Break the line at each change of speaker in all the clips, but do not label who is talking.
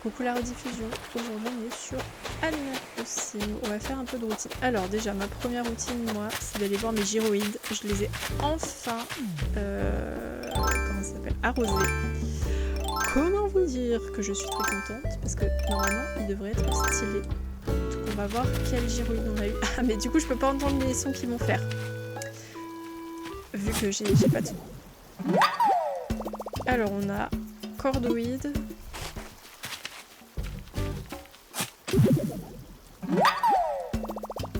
Coucou la rediffusion, aujourd'hui on est sur Animal Crossing, on va faire un peu de routine. Alors déjà ma première routine moi c'est d'aller voir mes gyroïdes, je les ai enfin, comment ça s'appelle, arrosés. Comment vous dire que je suis très contente parce que normalement ils devraient être stylés. Donc on va voir quel gyroïde on a eu. Ah mais du coup je peux pas entendre les sons qu'ils vont faire, vu que j'ai pas de son. Alors on a cordoïde.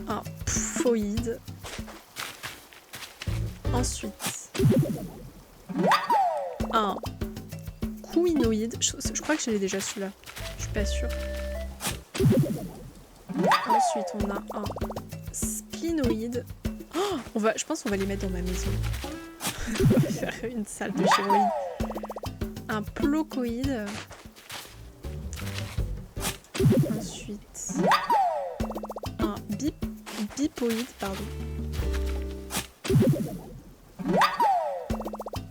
Un pfoïde. Ensuite, un couinoïde. Je crois que je l'ai déjà celui-là. Je suis pas sûre. Ensuite, on a un splinoïde. Oh, je pense qu'on va les mettre dans ma maison. On va faire une salle de gyroïde. Un plocoïde. Ensuite, un bipoïde, pardon.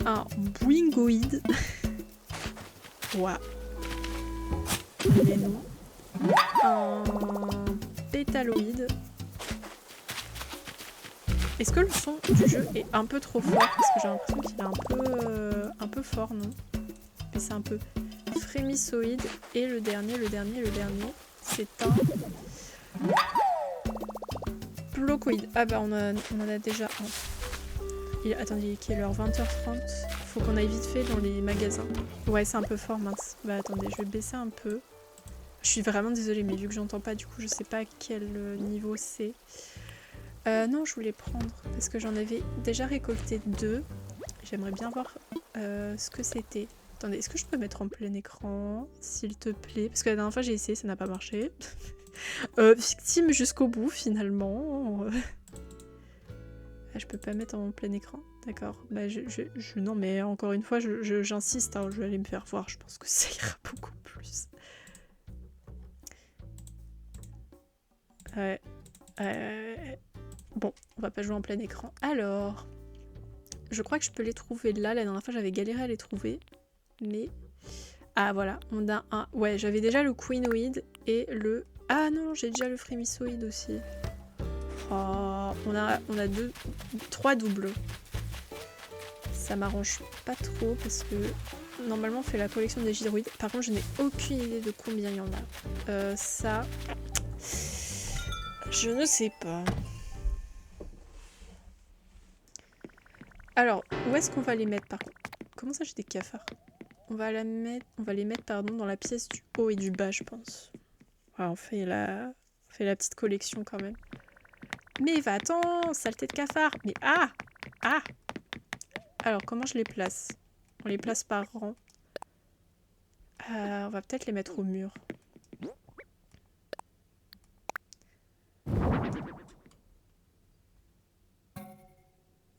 Un boingoïde. Ouah. Les noms. Un pétaloïde. Est-ce que le son du jeu est un peu trop fort? Parce que j'ai l'impression qu'il est un peu fort, non? Mais c'est un peu frémissoïde. Et le dernier, c'est un plocoïde. Ah bah on en a déjà un. Attendez, quelle heure? 20h30. Faut qu'on aille vite fait dans les magasins. Ouais, c'est un peu fort, mince. Bah attendez, je vais baisser un peu. Je suis vraiment désolée, mais vu que j'entends pas, du coup, je sais pas à quel niveau c'est. Non, je voulais prendre, parce que j'en avais déjà récolté 2. J'aimerais bien voir ce que c'était. Attendez, est-ce que je peux mettre en plein écran, s'il te plaît? Parce que la dernière fois, j'ai essayé, ça n'a pas marché. Victime jusqu'au bout, finalement. Ah, je peux pas mettre en plein écran, d'accord. Bah non mais encore une fois j'insiste, hein, je vais aller me faire voir, je pense que ça ira beaucoup plus. Bon, on va pas jouer en plein écran. Alors, je crois que je peux les trouver là, la dernière fois j'avais galéré à les trouver, mais... Ah voilà, on a un... Ouais, j'avais déjà le quinoïde et le... Ah non, j'ai déjà le frémissoïde aussi. Oh, on a 3 doubles. Ça m'arrange pas trop parce que normalement on fait la collection des gyroïdes. Par contre, je n'ai aucune idée de combien il y en a. Ça, je ne sais pas. Alors, où est-ce qu'on va les mettre par contre? Comment ça, j'ai des cafards? On va les mettre pardon, dans la pièce du haut et du bas, je pense. Ouais, on fait la petite collection quand même. Mais va-t'en, saleté de cafard. Mais ah! Alors, comment je les place? On les place par rang. On va peut-être les mettre au mur.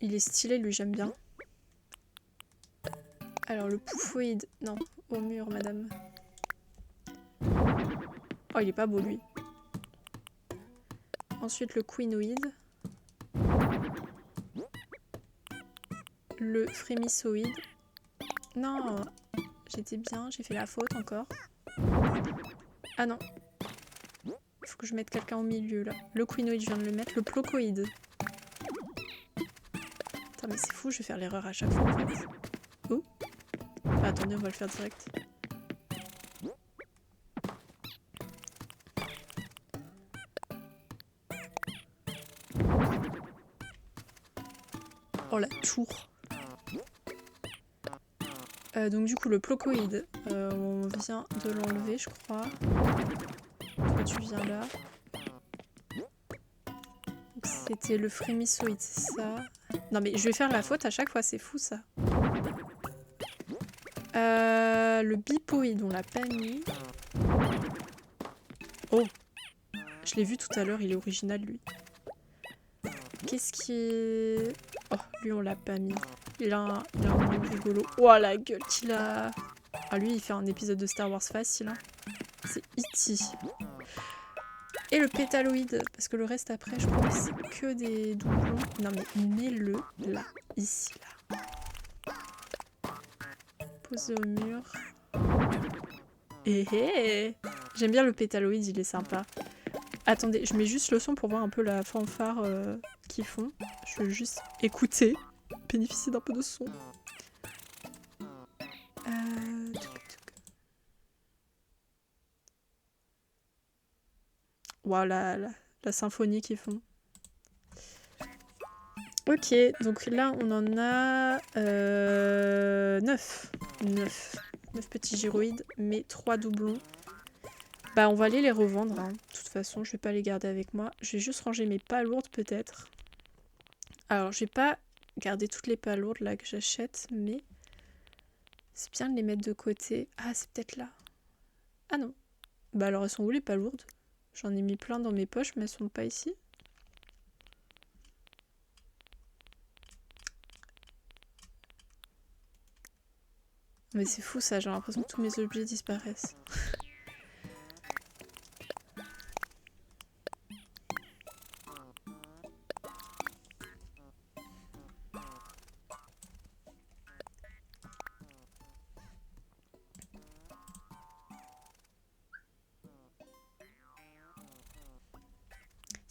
Il est stylé, lui, j'aime bien. Alors, le pouffoïde. Non, au mur, madame. Oh, il est pas beau, lui. Ensuite, le quinoïde. Le frémissoïde. Non, j'étais bien, j'ai fait la faute encore. Ah non. Il faut que je mette quelqu'un au milieu, là. Le quinoïde, je viens de le mettre. Le plocoïde. Attends, mais c'est fou, je vais faire l'erreur à chaque fois, en fait. Oh. Enfin, attendez, on va le faire direct. Oh, la tour. Donc du coup le plocoïde, on vient de l'enlever je crois. Toi tu viens là. C'était le frémissoïde, c'est ça. Non mais je vais faire la faute à chaque fois, c'est fou ça. Le bipoïde on l'a pas mis. Oh, je l'ai vu tout à l'heure, il est original lui. Qu'est-ce qui est... Oh, lui on l'a pas mis. Il a un nom rigolo. Oh la gueule qu'il a. Ah lui il fait un épisode de Star Wars facile. Hein. C'est E.T. Et le pétaloïde. Parce que le reste après je crois que c'est que des doublons. Non mais mets-le là. Ici là. Posé au mur. J'aime bien le pétaloïde, il est sympa. Attendez, je mets juste le son pour voir un peu la fanfare qu'ils font. Je veux juste écouter, bénéficier d'un peu de son. Voilà, la symphonie qu'ils font. Ok, donc là on en a 9. 9 petits gyroïdes, mais 3 doublons. Bah on va aller les revendre, hein. De toute façon je vais pas les garder avec moi. Je vais juste ranger mes palourdes peut-être. Alors je vais pas garder toutes les palourdes là que j'achète, mais c'est bien de les mettre de côté. Ah c'est peut-être là. Ah non. Bah alors elles sont où les palourdes? J'en ai mis plein dans mes poches mais elles sont pas ici. Mais c'est fou ça, j'ai l'impression que tous mes objets disparaissent.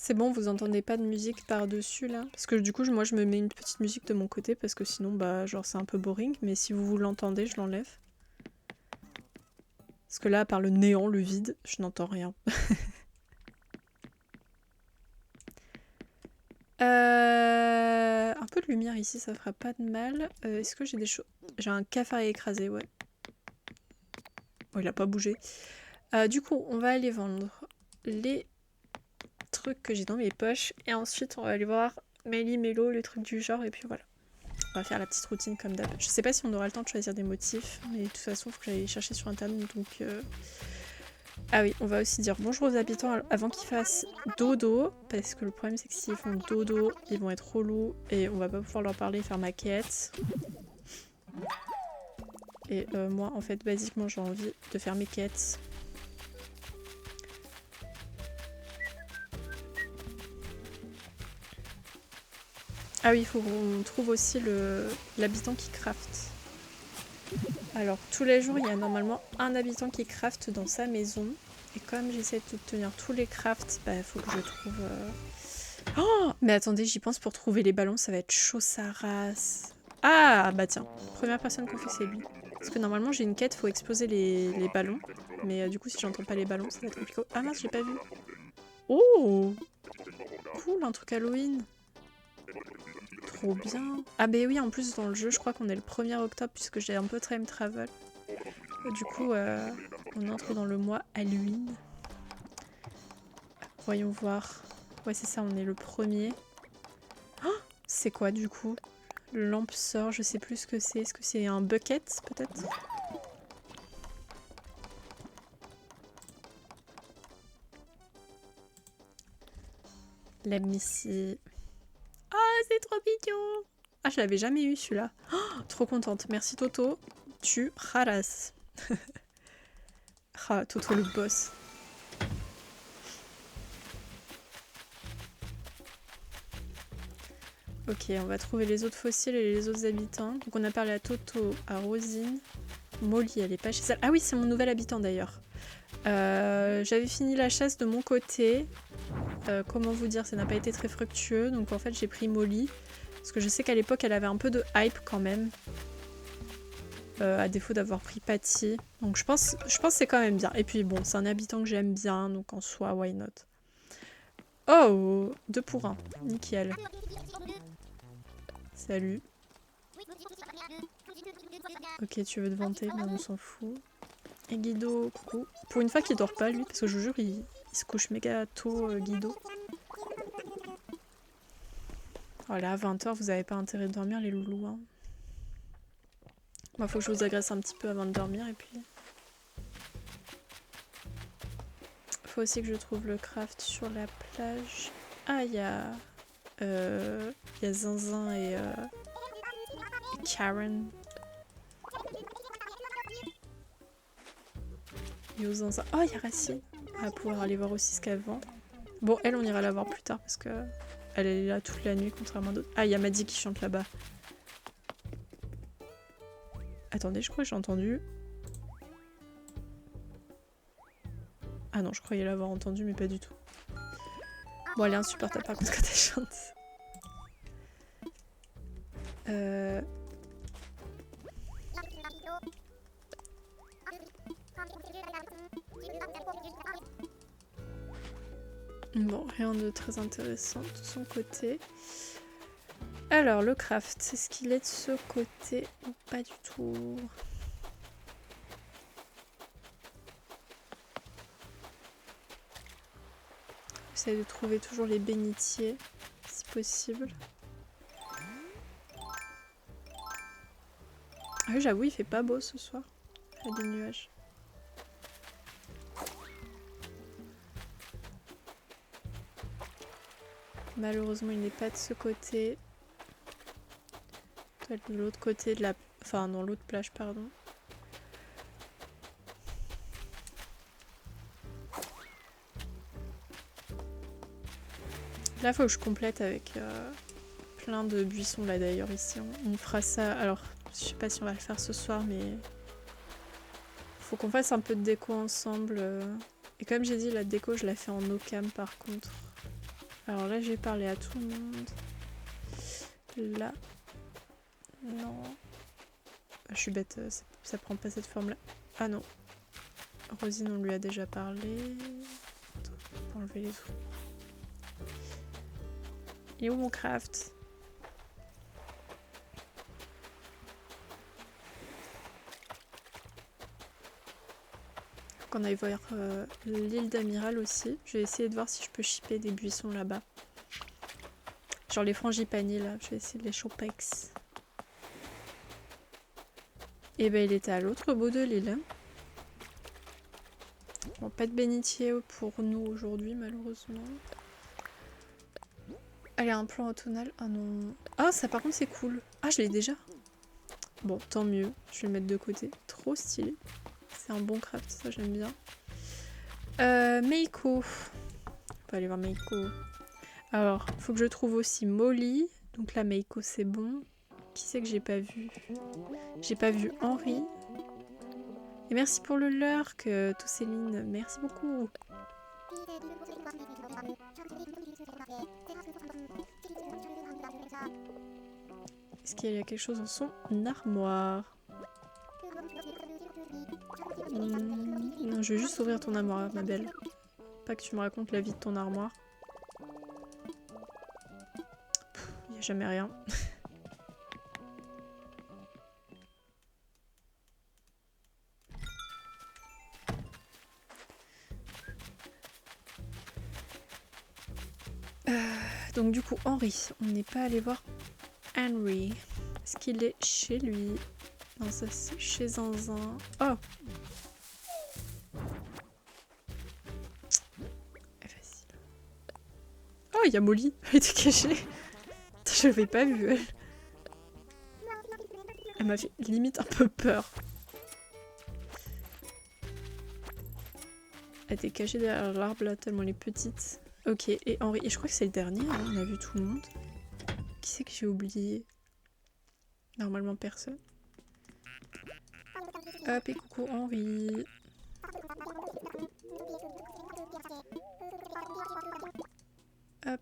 C'est bon, vous entendez pas de musique par-dessus là? Parce que du coup, moi je me mets une petite musique de mon côté parce que sinon, bah, genre c'est un peu boring. Mais si vous l'entendez, je l'enlève. Parce que là, à part le néant, le vide, je n'entends rien. Un peu de lumière ici, ça fera pas de mal. Est-ce que j'ai des choses... J'ai un cafard écrasé, ouais. Bon, il a pas bougé. Du coup, on va aller vendre les trucs que j'ai dans mes poches. Et ensuite, on va aller voir Méli Mélo, le truc du genre. Et puis voilà. On va faire la petite routine comme d'hab. Je sais pas si on aura le temps de choisir des motifs. Mais de toute façon, il faut que j'aille chercher sur internet. Donc... Ah oui, on va aussi dire bonjour aux habitants avant qu'ils fassent dodo. Parce que le problème, c'est que s'ils font dodo, ils vont être relous. Et on va pas pouvoir leur parler et faire ma quête. Et moi, en fait, basiquement, j'ai envie de faire mes quêtes. Ah oui, il faut qu'on trouve aussi l'habitant qui craft. Alors, tous les jours, il y a normalement un habitant qui craft dans sa maison. Et comme j'essaie d'obtenir tous les crafts, bah, il faut que je trouve... Oh, mais attendez, j'y pense pour trouver les ballons, ça va être chaud sa race. Ah, bah tiens, première personne qu'on fait, c'est lui. Parce que normalement, j'ai une quête, faut exploser les ballons. Mais du coup, si j'entends pas les ballons, ça va être compliqué. Ah mince, j'ai pas vu. Oh, cool, un truc Halloween. Trop bien. Ah bah oui, en plus dans le jeu, je crois qu'on est le 1er octobre puisque j'ai un peu time travel. Du coup, on entre dans le mois Halloween. Voyons voir. Ouais, c'est ça, on est le 1er. Oh, c'est quoi du coup? Le lampe sort, je sais plus ce que c'est. Est-ce que c'est un bucket peut-être? L'aime ici. Oh, c'est trop mignon! Ah, je l'avais jamais eu celui-là. Oh, trop contente. Merci Toto. Tu raras. Ah, Toto le boss. Ok, on va trouver les autres fossiles et les autres habitants. Donc on a parlé à Toto, à Rosine. Molly, elle est pas chez elle. Ah oui, c'est mon nouvel habitant d'ailleurs. J'avais fini la chasse de mon côté. Comment vous dire, ça n'a pas été très fructueux. Donc en fait, j'ai pris Molly. Parce que je sais qu'à l'époque, elle avait un peu de hype quand même. À défaut d'avoir pris Patty. Donc je pense que c'est quand même bien. Et puis bon, c'est un habitant que j'aime bien. Donc en soi, why not. Oh, 2 pour 1. Nickel. Salut. Ok, tu veux te vanter, mais on s'en fout. Et Guido, coucou. Pour une fois qu'il dort pas, lui, parce que je vous jure, il se couche méga tôt, Guido. Voilà, à 20h, vous avez pas intérêt de dormir, les loulous. Hein. Moi, faut que je vous agresse un petit peu avant de dormir, et puis... Faut aussi que je trouve le craft sur la plage. Ah, il y a Zinzin et Karen. Yo Zinzin. Oh, il y a Racine. On va pouvoir aller voir aussi ce qu'elle vend. Bon, elle, on ira la voir plus tard parce que elle est là toute la nuit, contrairement à d'autres. Ah, il y a Maddy qui chante là-bas. Attendez, je crois que j'ai entendu. Ah non, je croyais l'avoir entendu, mais pas du tout. Bon, elle est insupportable par contre quand elle chante. Bon, rien de très intéressant de son côté. Alors, le craft, est-ce qu'il est de ce côté ou pas du tout? J'essaie de trouver toujours les bénitiers, si possible. Ah oui, j'avoue, il fait pas beau ce soir. Il y a des nuages. Malheureusement, il n'est pas de ce côté. Il doit être de l'autre côté de la... Enfin, dans l'autre plage, pardon. Là, il faut que je complète avec plein de buissons, là, d'ailleurs, ici. On fera ça... Alors, je sais pas si on va le faire ce soir, mais... Faut qu'on fasse un peu de déco ensemble. Et comme j'ai dit, la déco, je la fais en no-cam, par contre. Alors là, j'ai parlé à tout le monde. Là... Non... Je suis bête, ça prend pas cette forme-là. Ah non. Rosine, on lui a déjà parlé. Attends, on va enlever les trous. Et où mon craft? Faut qu'on aille voir l'île d'Amiral aussi. Je vais essayer de voir si je peux shipper des buissons là-bas. Genre les frangipaniers là, je vais essayer de les chopex. Et ben il était à l'autre bout de l'île. Bon, pas de bénitier pour nous aujourd'hui malheureusement. Allez, un plan automnal. Ah non. Ah ça par contre c'est cool. Ah je l'ai déjà. Bon tant mieux, je vais le mettre de côté. Trop stylé. C'est un bon craft, ça j'aime bien. Meiko. On va aller voir Meiko. Alors, faut que je trouve aussi Molly. Donc là Meiko c'est bon. Qui c'est que j'ai pas vu? J'ai pas vu Henri. Et merci pour le lurk, Tousséline. Merci beaucoup. Est-ce qu'il y a quelque chose dans son armoire? Non, je vais juste ouvrir ton armoire, ma belle. Pas que tu me racontes la vie de ton armoire. Il n'y a jamais rien. Donc du coup, Henri. On n'est pas allé voir Henry. Est-ce qu'il est chez lui? Non, ça c'est chez Zinzin. Oh! Facile. Oh, il y a Molly. Elle était cachée. Je l'avais pas vue, elle. Elle m'a fait limite un peu peur. Elle était cachée derrière l'arbre là, tellement elle est petite. Ok, et Henri. Et je crois que c'est le dernier, hein, on a vu tout le monde. Qui c'est que j'ai oublié? Normalement personne. Hop, et coucou Henri. Hop.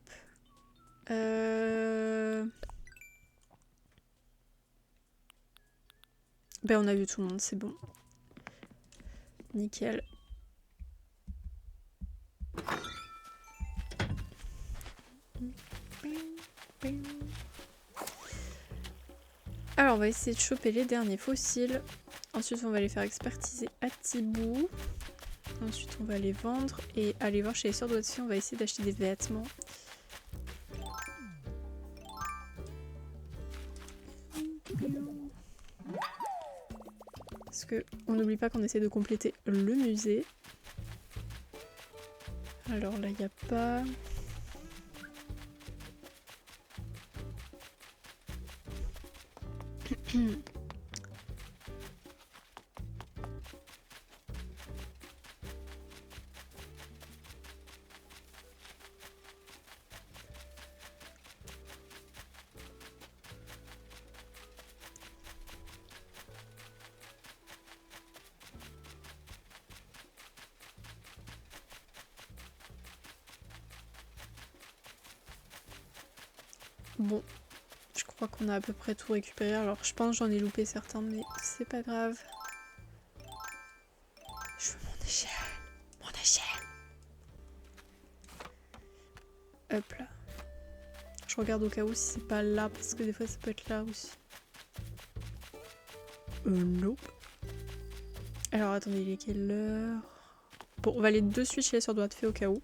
Ben on a vu tout le monde, c'est bon. Nickel. Alors on va essayer de choper les derniers fossiles. Ensuite on va les faire expertiser à Tibou. Ensuite on va les vendre et aller voir chez les sœurs de Watson. On va essayer d'acheter des vêtements. Parce que on n'oublie pas qu'on essaie de compléter le musée. Alors là il n'y a pas... Bon, je crois qu'on a à peu près tout récupéré. Alors je pense que j'en ai loupé certains, mais c'est pas grave. Je veux mon échelle. Mon échelle. Hop là. Je regarde au cas où si c'est pas là, parce que des fois ça peut être là aussi. Non. Alors attendez, il est quelle heure? Bon, on va aller de suite chez les sœurs doigts de fée au cas où.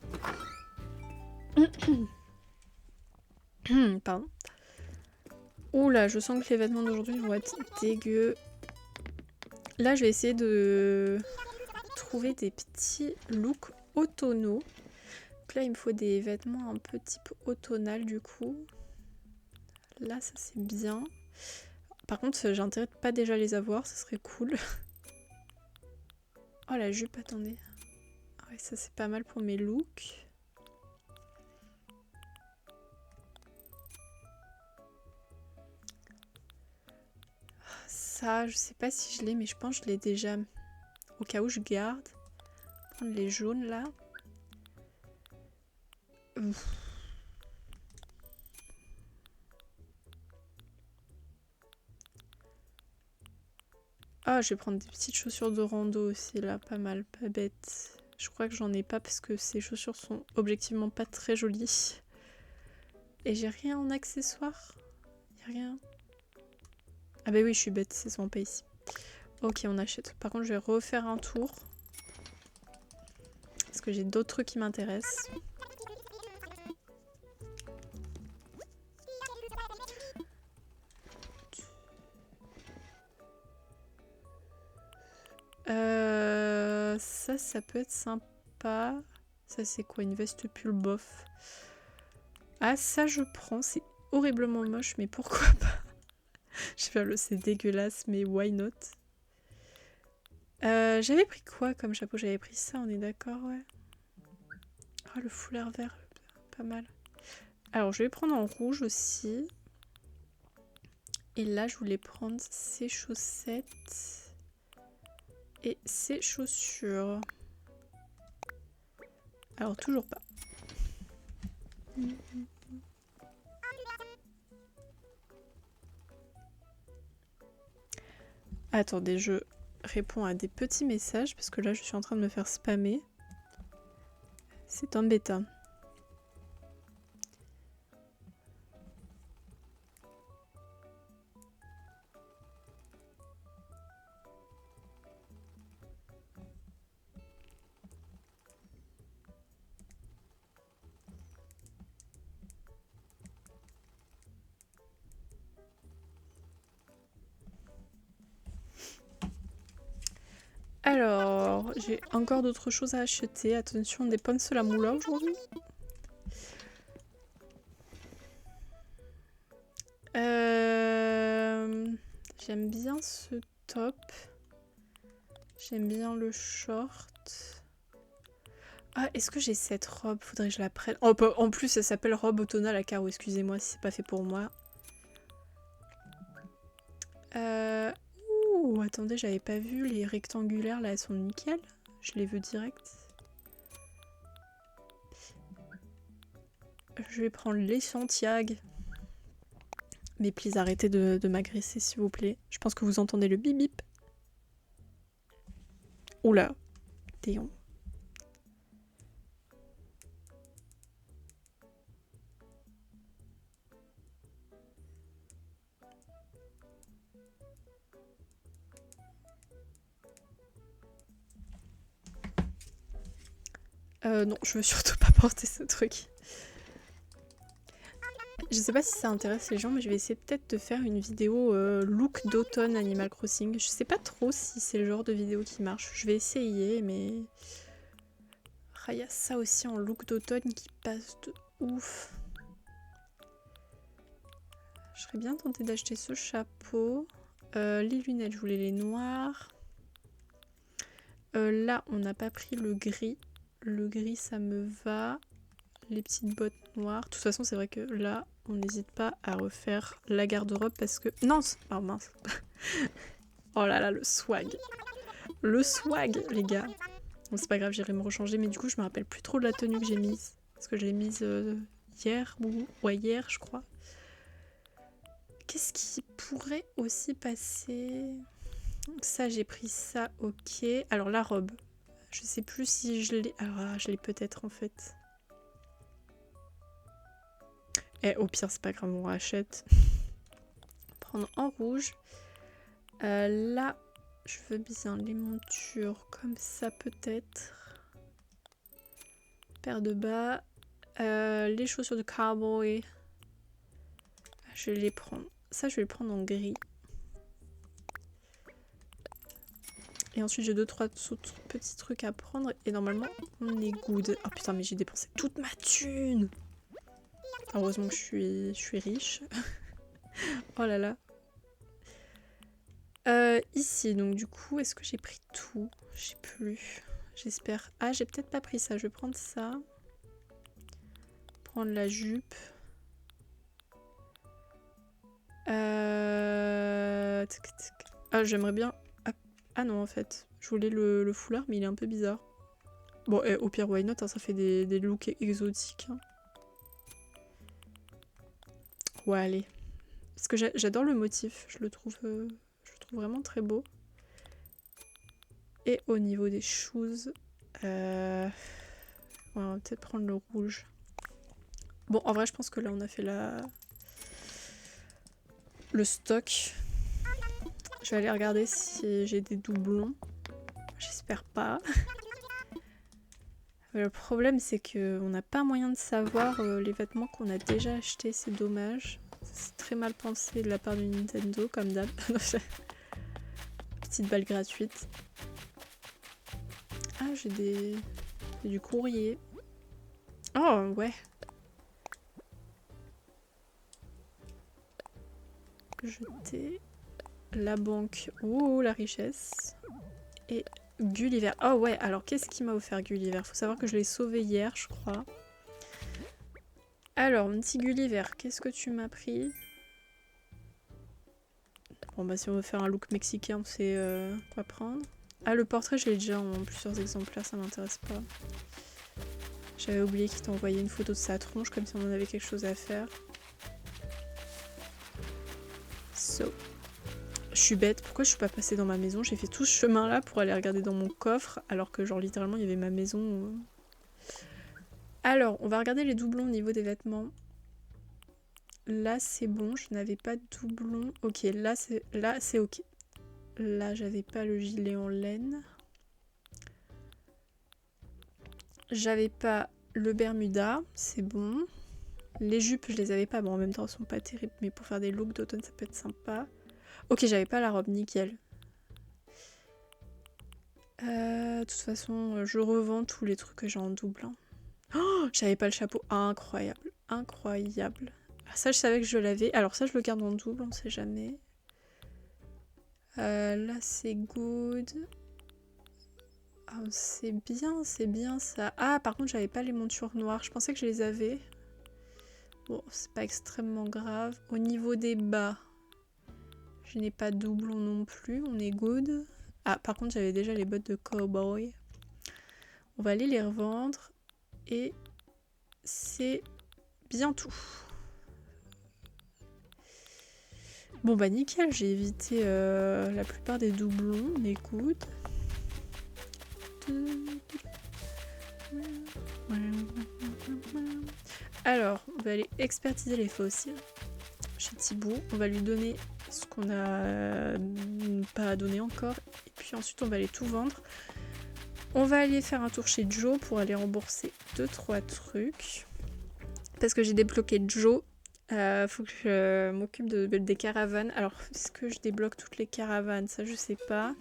Pardon. Oula, je sens que les vêtements d'aujourd'hui vont être dégueux. Là, je vais essayer de trouver des petits looks automnaux. Donc là, il me faut des vêtements un peu type automnal du coup. Là, ça c'est bien. Par contre, j'ai intérêt de pas déjà les avoir, ça serait cool. Oh la jupe, attendez. Ah ouais, ça c'est pas mal pour mes looks. Ça, je sais pas si je l'ai, mais je pense que je l'ai déjà. Au cas où je garde. Prendre les jaunes là. Ouf. Ah, je vais prendre des petites chaussures de rando aussi là, pas mal, pas bête. Je crois que j'en ai pas parce que ces chaussures sont objectivement pas très jolies. Et j'ai rien en accessoire. Y'a rien. Ah bah oui, je suis bête, c'est souvent pas ici. Ok, on achète. Par contre, je vais refaire un tour. Parce que j'ai d'autres trucs qui m'intéressent. Ça peut être sympa. Ça, c'est quoi? Une veste pull bof. Ah, ça, je prends. C'est horriblement moche, mais pourquoi pas? Je sais pas, c'est dégueulasse, mais why not? J'avais pris quoi comme chapeau? J'avais pris ça, on est d'accord, ouais. Oh, le foulard vert, pas mal. Alors, je vais prendre en rouge aussi. Et là, je voulais prendre ces chaussettes et ces chaussures. Alors, toujours pas. Attendez, je réponds à des petits messages parce que là, je suis en train de me faire spammer. C'est embêtant. Alors, j'ai encore d'autres choses à acheter. Attention, des pommes à la moula aujourd'hui. J'aime bien ce top. J'aime bien le short. Ah, est-ce que j'ai cette robe? Faudrait que je la prenne. Oh, en plus, ça s'appelle robe automnale à carreaux. Excusez-moi si c'est pas fait pour moi. Ouh, attendez, j'avais pas vu. Les rectangulaires, là, elles sont nickel. Je les veux direct. Je vais prendre les Santiago. Mais please, arrêtez de m'agresser, s'il vous plaît. Je pense que vous entendez le bip bip. Oula. Théon. Non, je veux surtout pas porter ce truc. Je sais pas si ça intéresse les gens, mais je vais essayer peut-être de faire une vidéo look d'automne Animal Crossing. Je sais pas trop si c'est le genre de vidéo qui marche. Je vais essayer, mais... Ah, y a ça aussi en look d'automne qui passe de ouf. Je serais bien tentée d'acheter ce chapeau. Les lunettes, je voulais les noires. Là, on n'a pas pris le gris. Le gris, ça me va. Les petites bottes noires. De toute façon, c'est vrai que là, on n'hésite pas à refaire la garde-robe parce que... Non, oh mince. Oh là là, le swag. Le swag, les gars. Bon, c'est pas grave, j'irai me rechanger. Mais du coup, je me rappelle plus trop de la tenue que j'ai mise. Parce que je l'ai mise hier, ou... Ouais, hier, je crois. Qu'est-ce qui pourrait aussi passer? Ça, j'ai pris ça, ok. Alors la robe. Je sais plus si je l'ai... Ah, je l'ai peut-être en fait. Eh, au pire, c'est pas grave, on rachète. Prendre en rouge. Là, je veux bien les montures comme ça peut-être. Paire de bas. Les chaussures de cowboy. Je vais les prendre. Ça, je vais le prendre en gris. Et ensuite, j'ai 2-3 petits trucs à prendre. Et normalement, on est good. Oh putain, mais j'ai dépensé toute ma thune. Heureusement que je suis riche. Oh là là. Ici, donc du coup, est-ce que j'ai pris tout? Je sais plus. J'espère. Ah, j'ai peut-être pas pris ça. Je vais prendre ça. Prendre la jupe. Ah, j'aimerais bien... Ah non, en fait. Je voulais le foulard, mais il est un peu bizarre. Bon, au pire, why not, hein, ça fait des looks exotiques. Hein. Ouais, allez. Parce que j'adore le motif. Je le trouve vraiment très beau. Et au niveau des shoes... Ouais, on va peut-être prendre le rouge. Bon, en vrai, je pense que là, on a fait le stock. Je vais aller regarder si j'ai des doublons. J'espère pas. Le problème, c'est qu'on n'a pas moyen de savoir les vêtements qu'on a déjà achetés. C'est dommage. C'est très mal pensé de la part de Nintendo, comme d'hab. Petite balle gratuite. Ah, j'ai du courrier. Oh, ouais. Jeter. La banque. Ouh, la richesse. Et Gulliver. Oh ouais, alors qu'est-ce qui m'a offert Gulliver? Faut savoir que je l'ai sauvé hier, je crois. Alors, mon petit Gulliver, qu'est-ce que tu m'as pris? Bon bah si on veut faire un look mexicain, on sait quoi prendre. Ah, le portrait, je l'ai déjà en plusieurs exemplaires, ça m'intéresse pas. J'avais oublié qu'il t'envoyait une photo de sa tronche, comme si on en avait quelque chose à faire. So. Je suis bête, pourquoi je suis pas passée dans ma maison? J'ai fait tout ce chemin là pour aller regarder dans mon coffre, alors que genre littéralement il y avait ma maison. Alors, on va regarder les doublons au niveau des vêtements. Là c'est bon, je n'avais pas de doublons. Ok, là c'est ok. Là j'avais pas le gilet en laine. J'avais pas le Bermuda, c'est bon. Les jupes je les avais pas, bon en même temps elles sont pas terribles, mais pour faire des looks d'automne ça peut être sympa. Ok, j'avais pas la robe, nickel. De toute façon, je revends tous les trucs que j'ai en double. Hein. Oh, j'avais pas le chapeau, incroyable, incroyable. Ah, ça je savais que je l'avais, alors ça je le garde en double, on sait jamais. Là c'est good. Oh, c'est bien ça. Ah par contre j'avais pas les montures noires, je pensais que je les avais. Bon, c'est pas extrêmement grave. Au niveau des bas, je n'ai pas de doublon non plus, on est good. Ah, par contre, j'avais déjà les bottes de cowboy. On va aller les revendre. Et c'est bien tout. Bon, bah nickel, j'ai évité la plupart des doublons. On est good. Alors, on va aller expertiser les fossiles chez Thibaut. On va lui donner ce qu'on n'a pas donné encore. Et puis ensuite, on va aller tout vendre. On va aller faire un tour chez Joe pour aller rembourser 2-3 trucs. Parce que j'ai débloqué Joe. Faut que je m'occupe des caravanes. Alors, est-ce que je débloque toutes les caravanes? Ça, je sais pas.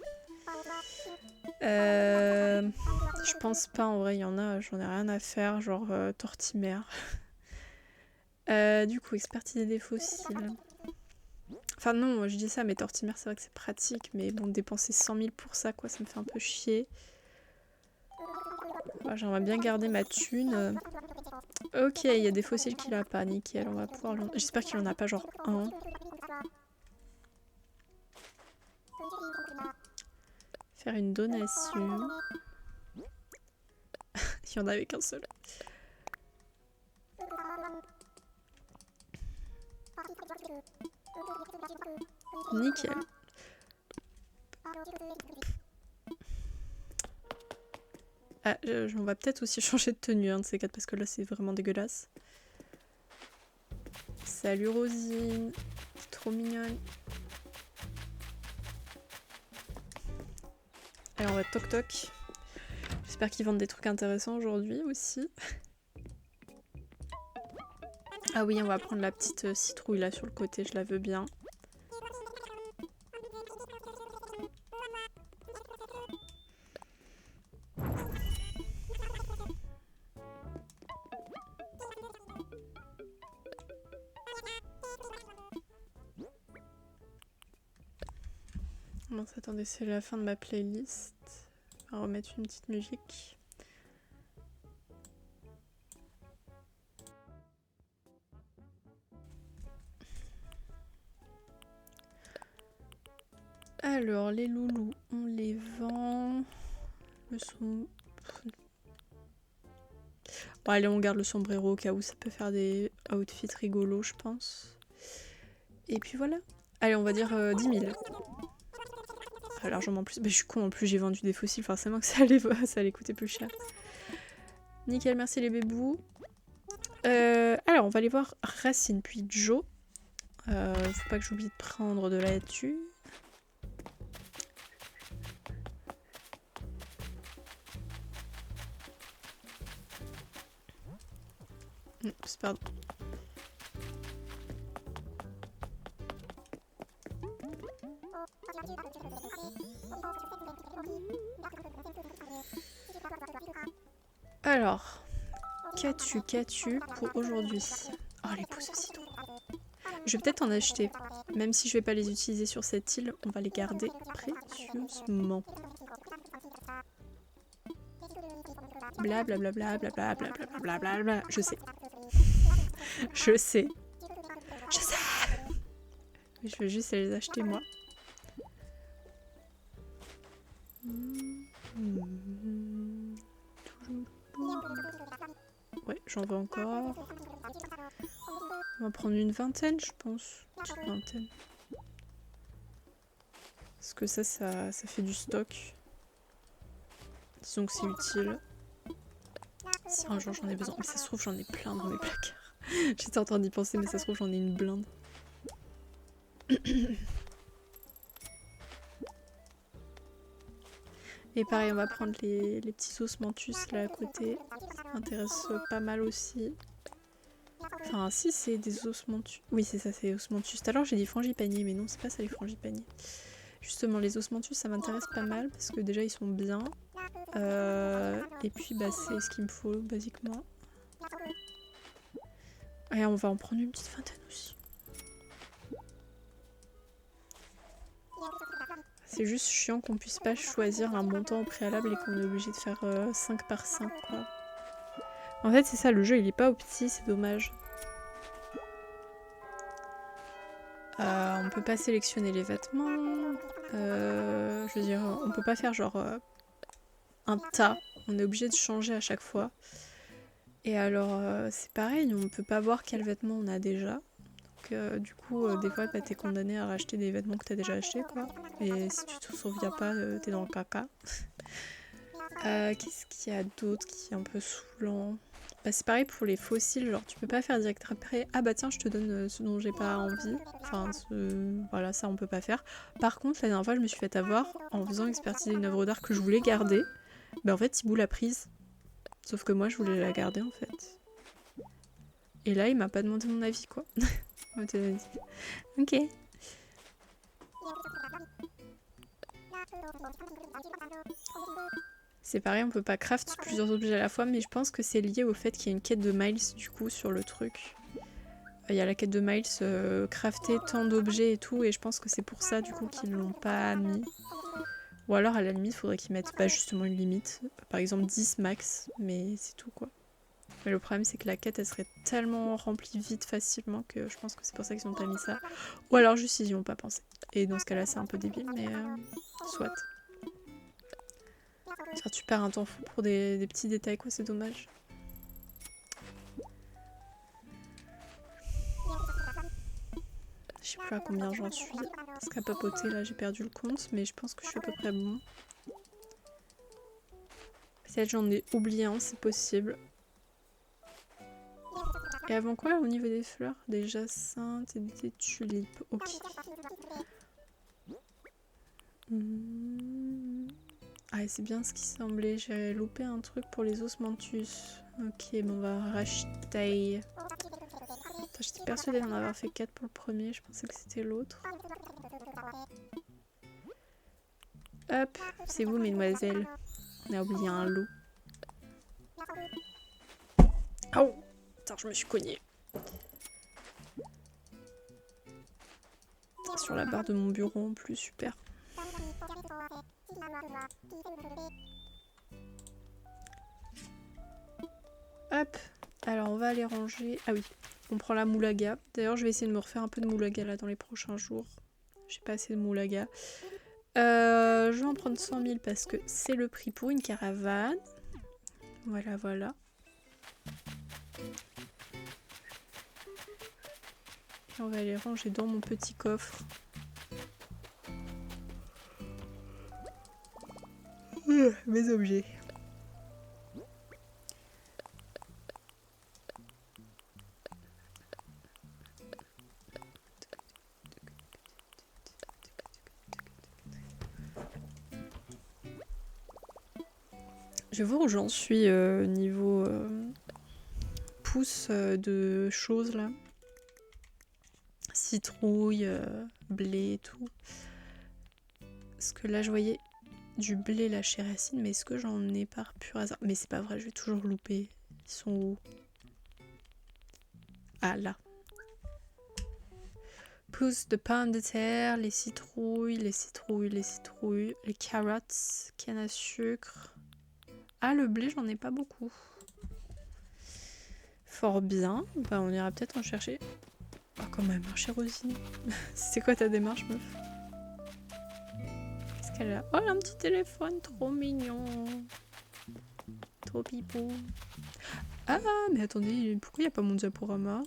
Je pense pas, en vrai, il y en a, j'en ai rien à faire, genre Tortimer. Du coup, expertiser des fossiles. Enfin non, je dis ça, mais Tortimer, c'est vrai que c'est pratique, mais bon, dépenser 100 000 pour ça, quoi, ça me fait un peu chier. Ouais, j'aimerais bien garder ma thune. Ok, il y a des fossiles qu'il a pas, nickel, on va pouvoir... J'espère qu'il en a pas genre un. Faire une donation. Il y en avait qu'un seul. Nickel. Ah, on va peut-être aussi changer de tenue, de ces quatre, parce que là c'est vraiment dégueulasse. Salut Rosine, trop mignonne. Allez, on va toc toc. J'espère qu'ils vendent des trucs intéressants aujourd'hui aussi. Ah oui, on va prendre la petite citrouille là sur le côté, je la veux bien. Bon, attendez, c'est la fin de ma playlist. On va remettre une petite musique. Alors, les loulous, on les vend. Le son... Bon, allez, on garde le sombrero au cas où ça peut faire des outfits rigolos, je pense. Et puis voilà. Allez, on va dire 10 000. Largement plus. Bah, je suis con, en plus j'ai vendu des fossiles, forcément que ça allait coûter plus cher. Nickel, merci les bébous. Alors, on va aller voir Racine, puis Joe. Faut pas que j'oublie de prendre de la thune. Oups, pardon. Alors, qu'as-tu pour aujourd'hui? Oh, les pousses de citron. Je vais peut-être en acheter. Même si je vais pas les utiliser sur cette île, on va les garder précieusement. Blablabla, blablabla. Je sais. Je sais. Je sais. Je veux juste les acheter moi. Ouais, j'en veux encore. On va prendre une vingtaine, je pense. Une petite vingtaine. Parce que ça fait du stock. Disons que c'est utile. Si un jour j'en ai besoin. Mais ça se trouve, j'en ai plein dans mes placards. J'étais en train d'y penser, mais ça se trouve, j'en ai une blinde. Et pareil, on va prendre les petits osmanthus là à côté. Ça m'intéresse pas mal aussi. Enfin, si, c'est des osmanthus. Oui, c'est ça, c'est osmanthus. Tout à l'heure, j'ai dit frangipanier, mais non, c'est pas ça les frangipaniers. Justement, les osmanthus, ça m'intéresse pas mal parce que déjà, ils sont bien. Et puis, bah, c'est ce qu'il me faut, basiquement. Et on va en prendre une petite vingtaine aussi. C'est juste chiant qu'on puisse pas choisir un montant au préalable et qu'on est obligé de faire 5 par 5, quoi. En fait, c'est ça, le jeu, il est pas au petit, c'est dommage. On peut pas sélectionner les vêtements. Je veux dire, on peut pas faire genre un tas. On est obligé de changer à chaque fois. Et alors, c'est pareil, on peut pas voir quel vêtement on a déjà. Donc, du coup, des fois, bah, t'es condamné à racheter des vêtements que t'as déjà achetés, quoi. Et si tu te souviens pas, t'es dans le caca. Qu'est-ce qu'il y a d'autre qui est un peu saoulant? Bah, c'est pareil pour les fossiles, genre tu peux pas faire direct après. Ah bah tiens, je te donne ce dont j'ai pas envie. Enfin, voilà, ça on peut pas faire. Par contre, la dernière fois, je me suis fait avoir en faisant expertiser une œuvre d'art que je voulais garder. Bah en fait, Thibaut l'a prise. Sauf que moi, je voulais la garder en fait. Et là, il m'a pas demandé mon avis, quoi. Ok. C'est pareil, on peut pas craft plusieurs objets à la fois, mais je pense que c'est lié au fait qu'il y a une quête de Miles du coup sur le truc. Il y a la quête de Miles, crafter tant d'objets et tout, et je pense que c'est pour ça du coup qu'ils l'ont pas mis. Ou alors à la limite, il faudrait qu'ils mettent pas justement une limite, par exemple 10 max, mais c'est tout quoi. Mais le problème c'est que la quête elle serait tellement remplie vite facilement que je pense que c'est pour ça qu'ils ont pas mis ça. Ou alors juste ils y ont pas pensé. Et dans ce cas là c'est un peu débile, mais soit. Tu perds un temps fou pour des petits détails quoi, c'est dommage. Je sais plus à combien j'en suis. Parce qu'à papoter, là, j'ai perdu le compte. Mais je pense que je suis à peu près bon. Peut-être j'en ai oublié un, c'est possible. Et avant quoi, au niveau des fleurs? Des jacinthes et des tulipes. Ok. Ah, c'est bien ce qui semblait. J'ai loupé un truc pour les osmanthus. Ok, bon, on va racheter. J'étais persuadée d'en avoir fait 4 pour le premier. Je pensais que c'était l'autre. Hop, c'est vous, mesdemoiselles. On a oublié un lot. Oh, putain, je me suis cognée. Sur la barre de mon bureau en plus, super. Hop, alors on va aller ranger. Ah oui, on prend la moulaga. D'ailleurs, je vais essayer de me refaire un peu de moulaga là dans les prochains jours. J'ai pas assez de moulaga. Je vais en prendre 100 000 parce que c'est le prix pour une caravane. Voilà, voilà. Et on va les ranger dans mon petit coffre. Mes objets. Je vais voir où j'en suis niveau pouce de choses là. Citrouille, blé et tout. Parce que là je voyais du blé là chez Racine, mais est-ce que j'en ai par pur hasard? Mais c'est pas vrai, je vais toujours louper. Ils sont où? Ah là. Pousse de pommes de terre, les citrouilles, les carottes, canne à sucre. Ah, le blé, j'en ai pas beaucoup. Fort bien. Bah, on ira peut-être en chercher. Oh, quand même, chez Rosine. C'est quoi ta démarche, meuf? Qu'est-ce qu'elle a? Oh, elle a un petit téléphone, trop mignon. Trop pipou. Ah, mais attendez, pourquoi il n'y a pas mon diaporama?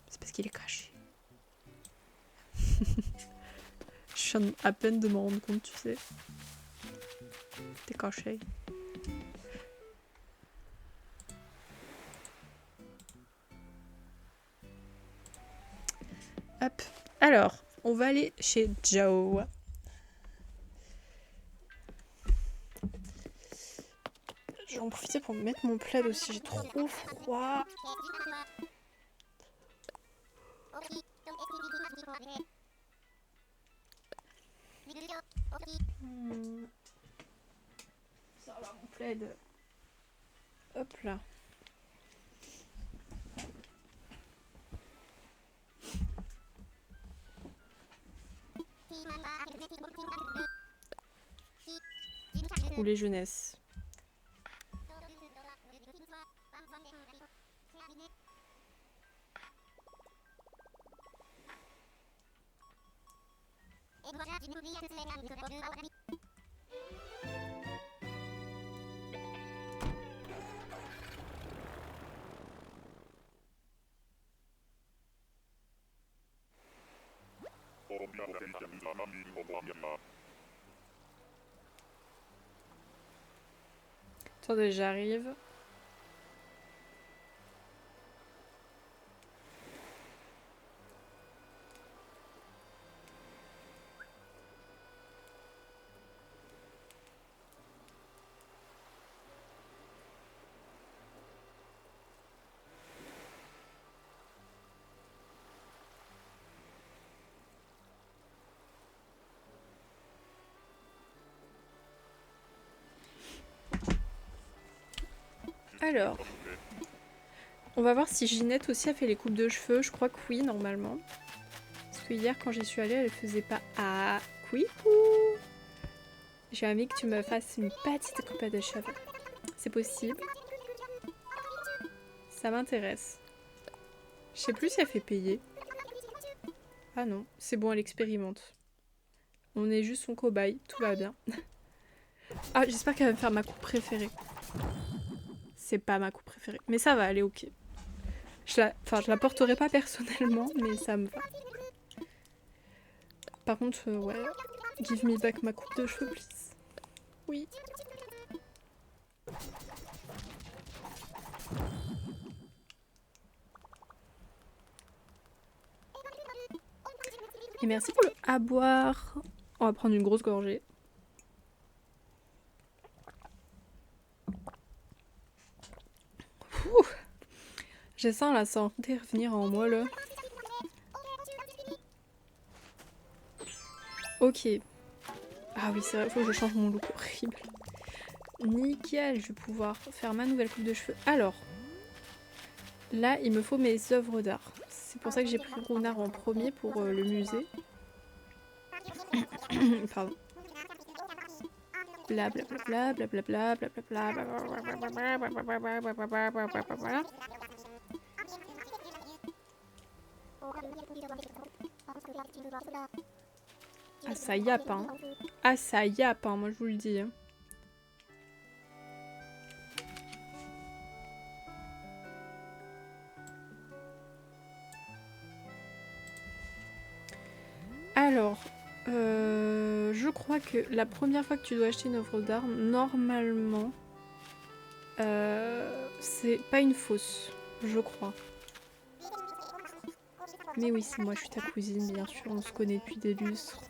C'est parce qu'il est caché. Je viens à peine de m'en rendre compte, tu sais. T'es caché. Hop. Alors, on va aller chez Joe. Je vais en profiter pour mettre mon plaid aussi, j'ai trop froid. Ça va, mon plaid. Hop là. Ou les jeunesses. Attendez, j'arrive. Alors, on va voir si Ginette aussi a fait les coupes de cheveux. Je crois que oui, normalement. Parce que hier, quand j'y suis allée, elle faisait pas... Ah, couicou! J'ai envie que tu me fasses une petite coupe de cheveux. C'est possible. Ça m'intéresse. Je sais plus si elle fait payer. Ah non, c'est bon, elle expérimente. On est juste son cobaye, tout va bien. Ah, j'espère qu'elle va me faire ma coupe préférée. C'est pas ma coupe préférée, mais ça va, elle est ok. je la porterai pas personnellement, mais ça me va. Par contre, ouais, give me back ma coupe de cheveux, please. Oui. Et merci pour le à boire. On va prendre une grosse gorgée. J'ai ça la santé revenir en moi là. Ok. Ah oui, c'est vrai, faut que je change mon look horrible. Nickel, je vais pouvoir faire ma nouvelle coupe de cheveux. Alors, là, il me faut mes œuvres d'art. C'est pour ça que j'ai pris Runard en premier pour le musée. Pardon. Blablabla, blablabla, blablabla. Ah ça yappe hein. Ah ça yappe hein, moi je vous le dis. Hein. Alors, je crois que la première fois que tu dois acheter une œuvre d'art, normalement, c'est pas une fausse, je crois. Mais oui, c'est moi, je suis ta cousine, bien sûr, on se connaît depuis des lustres.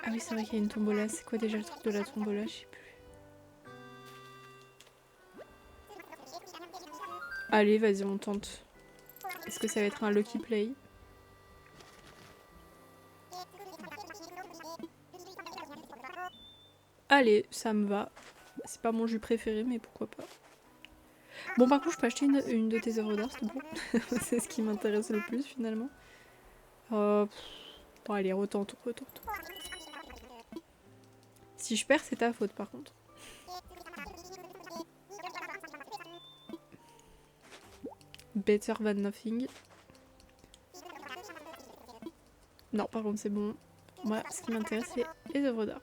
Ah oui, c'est vrai qu'il y a une tombola. C'est quoi déjà le truc de la tombola? Je sais plus. Allez, vas-y, on tente. Est-ce que ça va être un lucky play? Allez, ça me va. C'est pas mon jus préféré, mais pourquoi pas. Bon, par contre, je peux acheter une de tes œuvres d'art, s'il te plaît. C'est ce qui m'intéresse le plus, finalement. Bon, allez, retente. Si je perds, c'est ta faute, par contre. Better than nothing. Non, par contre, c'est bon. Moi, ce qui m'intéresse, c'est les œuvres d'art.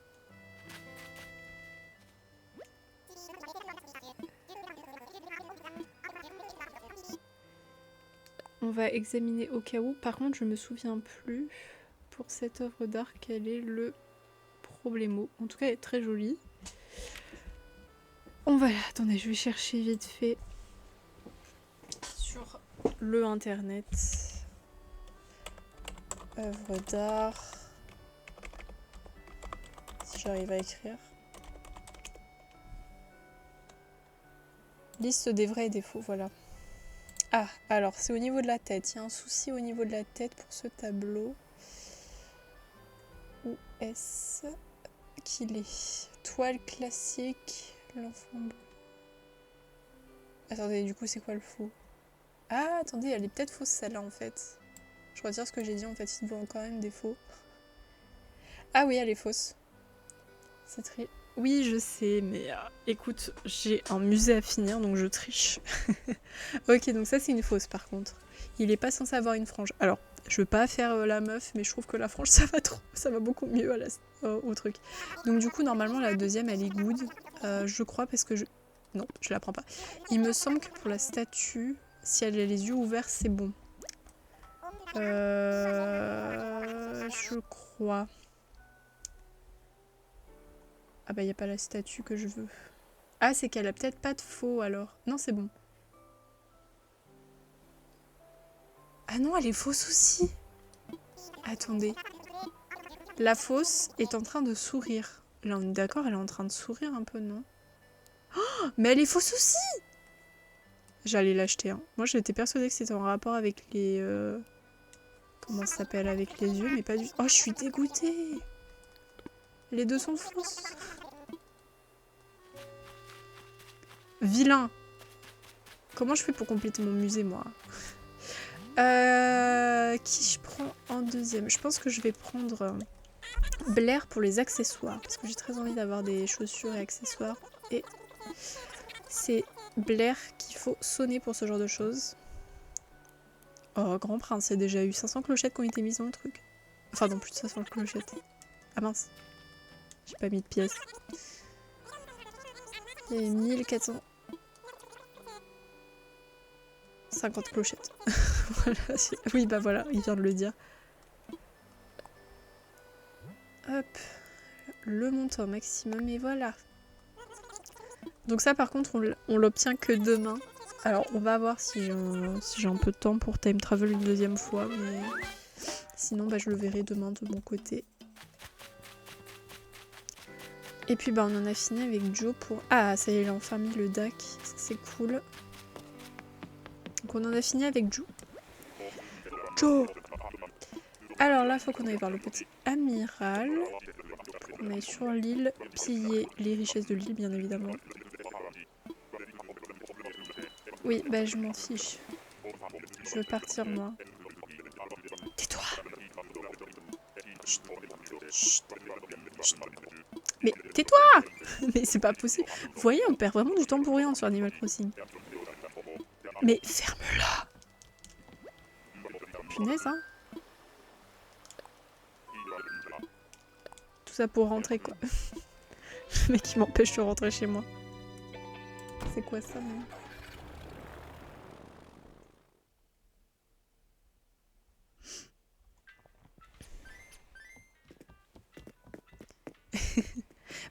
On va examiner au cas où. Par contre, je me souviens plus pour cette œuvre d'art quel est le problémo. En tout cas, elle est très jolie. On va... Attendez, je vais chercher vite fait sur le internet. Œuvre d'art. Si j'arrive à écrire. Liste des vrais et des faux, voilà. Ah, alors c'est au niveau de la tête. Il y a un souci au niveau de la tête pour ce tableau. Où est-ce qu'il est? Toile classique, l'enfant bleu. Attendez, du coup c'est quoi le faux? Ah, attendez, elle est peut-être fausse celle-là en fait. Je retire ce que j'ai dit, en fait, il doit quand même des faux. Ah oui, elle est fausse. C'est très... Oui, je sais, mais écoute, j'ai un musée à finir, donc je triche. Ok, donc ça c'est une fausse par contre. Il est pas censé avoir une frange. Alors, je veux pas faire la meuf, mais je trouve que la frange ça va trop, ça va beaucoup mieux à au truc. Donc du coup, normalement la deuxième elle est good, je crois, parce que je... Non, je la prends pas. Il me semble que pour la statue, si elle a les yeux ouverts, c'est bon. Je crois. Ah bah y a pas la statue que je veux. Ah, c'est qu'elle a peut-être pas de faux alors. Non, c'est bon. Ah non, elle est fausse aussi. Attendez. La fausse est en train de sourire. Là, on est d'accord, elle est en train de sourire un peu, non? Oh, mais elle est fausse aussi. J'allais l'acheter. Hein. Moi, j'étais persuadée que c'était en rapport avec les... Comment ça s'appelle? Avec les yeux, mais pas du... Oh, je suis dégoûtée. Les deux sont fausses. Vilain. Comment je fais pour compléter mon musée, moi? Qui je prends en deuxième? Je pense que je vais prendre Blair pour les accessoires. Parce que j'ai très envie d'avoir des chaussures et accessoires. Et c'est Blair qu'il faut sonner pour ce genre de choses. Oh, Grand Prince, il y a déjà eu 500 clochettes qui ont été mises dans le truc. Enfin, non, plus de 500 clochettes. Ah mince. J'ai pas mis de pièces. Il y a 1450 clochettes. Voilà, oui, bah voilà, il vient de le dire. Hop, le montant maximum, et voilà. Donc ça, par contre, on l'obtient que demain. Alors, on va voir si j'ai un peu de temps pour time travel une deuxième fois, mais sinon, bah, je le verrai demain de mon côté. Et puis, bah, on en a fini avec Joe pour... Ah, ça y est, il a enfin mis le DAC, c'est cool. Donc, on en a fini avec Joe. Joe! Alors là, il faut qu'on aille voir le petit amiral. On est sur l'île, piller les richesses de l'île, bien évidemment. Oui, bah je m'en fiche. Je veux partir, moi. Tais-toi! Chut. Chut. Chut. Mais tais-toi! Mais c'est pas possible. Vous voyez, on perd vraiment du temps pour rien sur Animal Crossing. Mais ferme-la! Punaise, hein? Tout ça pour rentrer, quoi. Le mec qui m'empêche de rentrer chez moi. C'est quoi ça, mais...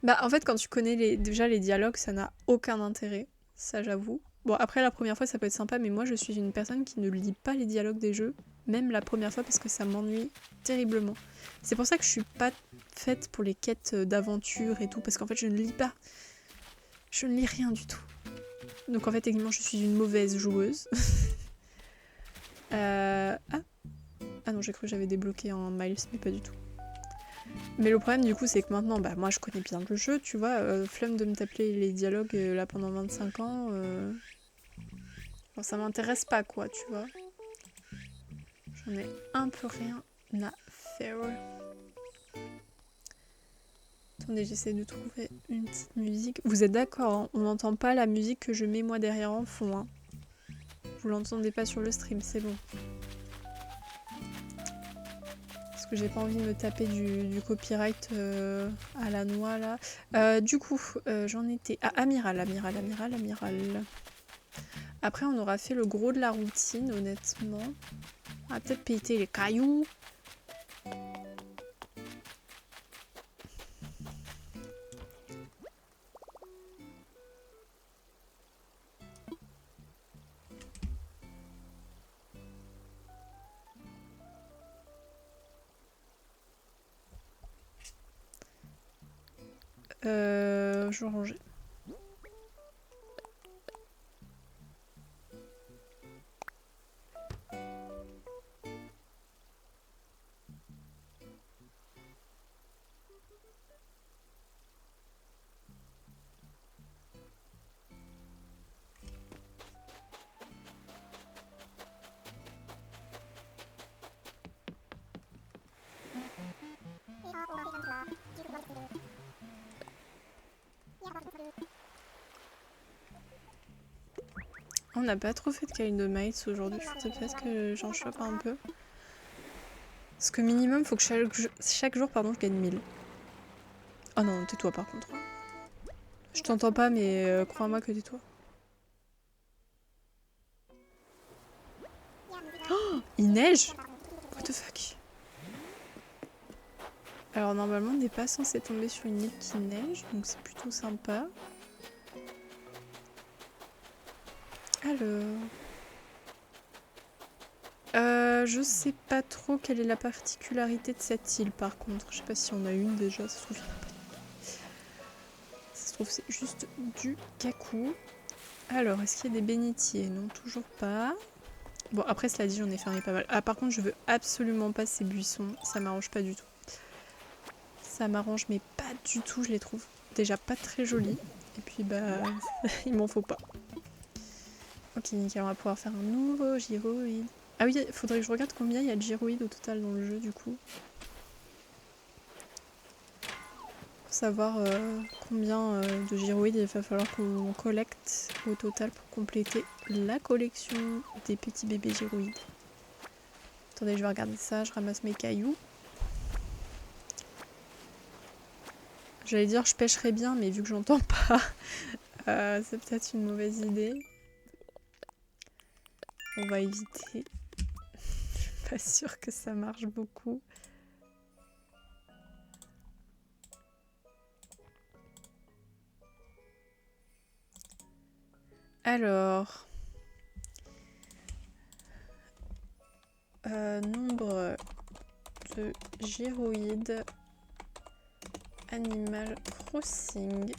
Bah en fait quand tu connais déjà les dialogues ça n'a aucun intérêt, ça j'avoue. Bon après la première fois ça peut être sympa mais moi je suis une personne qui ne lit pas les dialogues des jeux, même la première fois parce que ça m'ennuie terriblement. C'est pour ça que je suis pas faite pour les quêtes d'aventure et tout parce qu'en fait je ne lis pas. Je ne lis rien du tout. Donc en fait techniquement je suis une mauvaise joueuse. Ah non j'ai cru que j'avais débloqué en Miles mais pas du tout. Mais le problème du coup c'est que maintenant bah moi je connais bien le jeu tu vois, flemme de me taper les dialogues là pendant 25 ans, enfin, ça m'intéresse pas quoi tu vois. J'en ai un peu rien à faire. Attendez j'essaie de trouver une petite musique. Vous êtes d'accord hein, on n'entend pas la musique que je mets moi derrière en fond hein. Vous l'entendez pas sur le stream c'est bon. Parce que j'ai pas envie de me taper du copyright à la noix là. Du coup, j'en étais à amiral. Après, on aura fait le gros de la routine, honnêtement. On va peut-être péter les cailloux. Je vais ranger. On n'a pas trop fait de Kind of Miles aujourd'hui, faut peut-être que j'en chope un peu. Parce que minimum, faut que chaque jour pardon, je gagne 1000. Oh non, tais-toi par contre. Je t'entends pas, mais crois-moi que tais-toi. Oh, il neige? What the fuck? Alors normalement, on n'est pas censé tomber sur une île qui neige, donc c'est plutôt sympa. Alors... je sais pas trop quelle est la particularité de cette île par contre. Je sais pas si on a une déjà, ça se trouve, ça se trouve c'est juste du cacou. Alors, est-ce qu'il y a des bénitiers? Non, toujours pas. Bon, après cela dit, j'en ai fermé pas mal. Ah, par contre, je veux absolument pas ces buissons. Ça m'arrange pas du tout. Ça m'arrange, mais pas du tout. Je les trouve déjà pas très jolis. Et puis, bah, il m'en faut pas. Ok, nickel, on va pouvoir faire un nouveau gyroïde. Ah oui, il faudrait que je regarde combien il y a de gyroïdes au total dans le jeu, du coup. Pour savoir combien de gyroïdes il va falloir qu'on collecte au total pour compléter la collection des petits bébés gyroïdes. Attendez, je vais regarder ça, je ramasse mes cailloux. J'allais dire je pêcherais bien, mais vu que j'entends pas, c'est peut-être une mauvaise idée. On va éviter. Je suis pas sûre que ça marche beaucoup. Alors... nombre de gyroïdes Animal Crossing.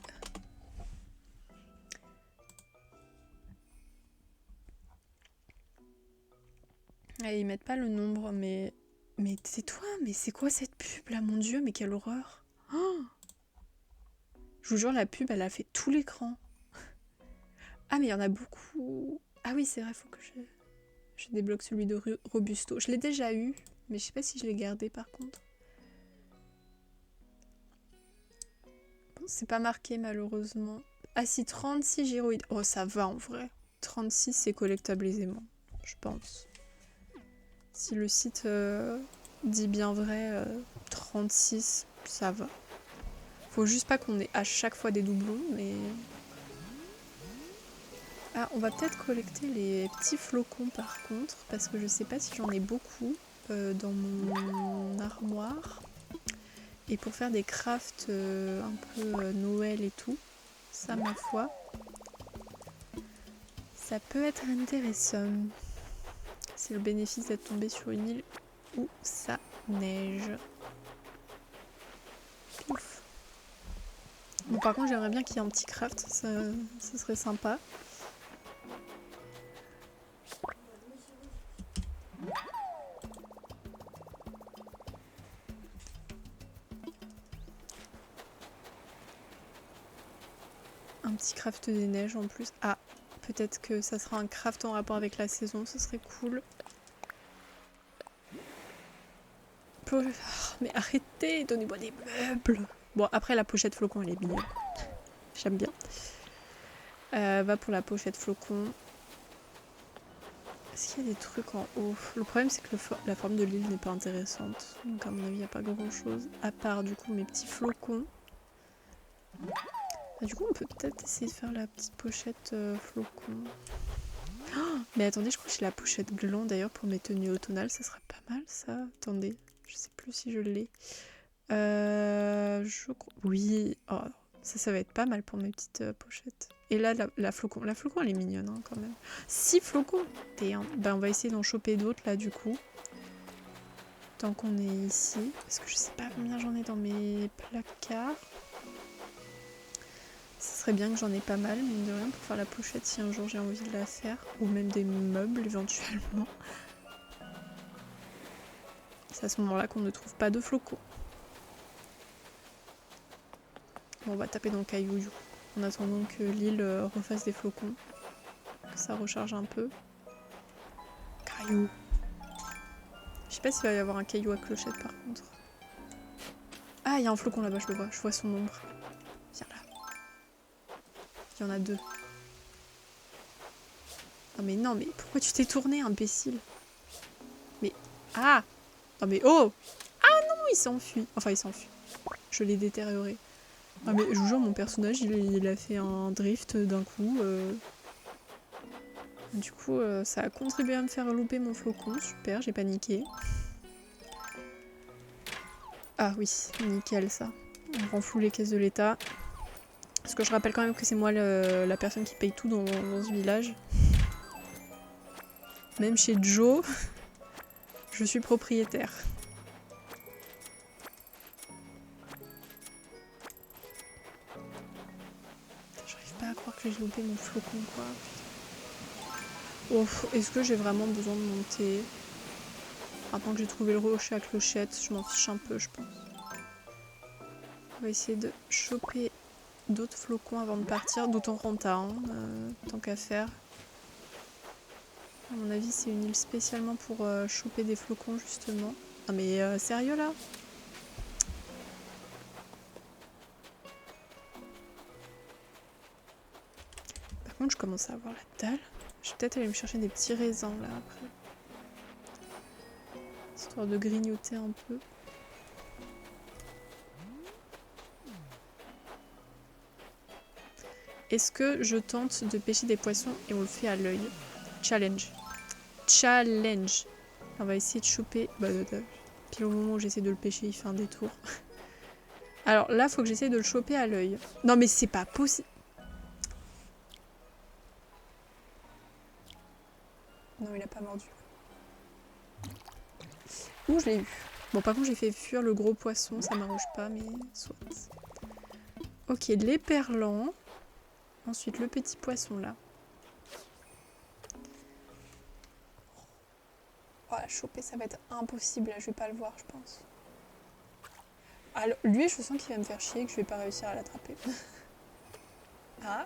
Ah, ils mettent pas le nombre, mais... Mais c'est toi, mais c'est quoi cette pub là, mon dieu, mais quelle horreur. Oh, je vous jure, la pub, elle a fait tout l'écran. Ah, mais il y en a beaucoup. Ah oui, c'est vrai, faut que je débloque celui de Robusto. Je l'ai déjà eu, mais je sais pas si je l'ai gardé par contre. Bon, c'est pas marqué malheureusement. Ah si, 36 gyroïdes. Oh, ça va en vrai. 36, c'est collectable aisément, je pense. Si le site dit bien vrai, 36, ça va. Faut juste pas qu'on ait à chaque fois des doublons, mais... Ah, on va peut-être collecter les petits flocons par contre, parce que je sais pas si j'en ai beaucoup dans mon armoire. Et pour faire des crafts un peu Noël et tout, ça ma foi, ça peut être intéressant. C'est le bénéfice d'être tombé sur une île où ça neige. Ouf. Bon, par contre, j'aimerais bien qu'il y ait un petit craft, ça serait sympa. Un petit craft des neiges en plus. Ah, peut-être que ça sera un craft en rapport avec la saison, ce serait cool. Oh, mais arrêtez, donnez-moi des meubles. Bon, après la pochette flocon, elle est mignonne. J'aime bien. Va pour la pochette flocon. Est-ce qu'il y a des trucs en haut? Le problème, c'est que la forme de l'île n'est pas intéressante. Donc à mon avis, il n'y a pas grand-chose. À part du coup mes petits flocons. Ah, du coup, on peut peut-être essayer de faire la petite pochette flocon. Oh, mais attendez, je crois que j'ai la pochette gland d'ailleurs pour mes tenues automnales. Ça serait pas mal ça. Attendez, je sais plus si je l'ai. Je crois... Oui, oh, ça va être pas mal pour mes petites pochettes. Et là, la flocon, elle est mignonne hein, quand même. 6 flocons. Ben, on va essayer d'en choper d'autres là du coup. Tant qu'on est ici. Parce que je sais pas combien j'en ai dans mes placards. Ce serait bien que j'en ai pas mal, mine de rien, pour faire la pochette si un jour j'ai envie de la faire. Ou même des meubles éventuellement. C'est à ce moment-là qu'on ne trouve pas de flocons. Bon, on va taper dans le caillou du coup. En attendant que l'île refasse des flocons. Que ça recharge un peu. Caillou. Je sais pas s'il va y avoir un caillou à clochette par contre. Ah, il y a un flocon là-bas, je le vois. Je vois son ombre. Viens là. Il y en a 2. Non mais pourquoi tu t'es tourné, imbécile? Mais... Ah! Non mais oh! Ah non, il s'enfuit. Enfin, il s'enfuit. Je l'ai détérioré. Ah mais je vous jure, mon personnage, il a fait un drift d'un coup. Du coup, ça a contribué à me faire louper mon flocon. Super, j'ai paniqué. Ah oui, nickel ça. On renfloue les caisses de l'État. Parce que je rappelle quand même que c'est moi la personne qui paye tout dans ce village. Même chez Joe, je suis propriétaire. J'arrive pas à croire que j'ai loupé mon flocon quoi. Oh, est-ce que j'ai vraiment besoin de monter? Maintenant que j'ai trouvé le rocher à clochette, je m'en fiche un peu je pense. On va essayer de choper d'autres flocons avant de partir, d'autant renta, hein, tant qu'à faire. À mon avis, c'est une île spécialement pour choper des flocons, justement. Ah mais sérieux, là? Par contre, je commence à avoir la dalle. Je vais peut-être aller me chercher des petits raisins, là, après. Histoire de grignoter un peu. Est-ce que je tente de pêcher des poissons et on le fait à l'œil? Challenge. Challenge. On va essayer de choper... Puis au moment où j'essaie de le pêcher, il fait un détour. Alors là, faut que j'essaie de le choper à l'œil. Non mais c'est pas possible. Non, il a pas mordu. Ouh, je l'ai eu. Bon, par contre, j'ai fait fuir le gros poisson. Ça m'arrange pas, mais soit. Ok, les perlants. Ensuite, le petit poisson, là. Oh, à choper, ça va être impossible. Là, je vais pas le voir, je pense. Alors, lui, je sens qu'il va me faire chier et que je vais pas réussir à l'attraper. Ah.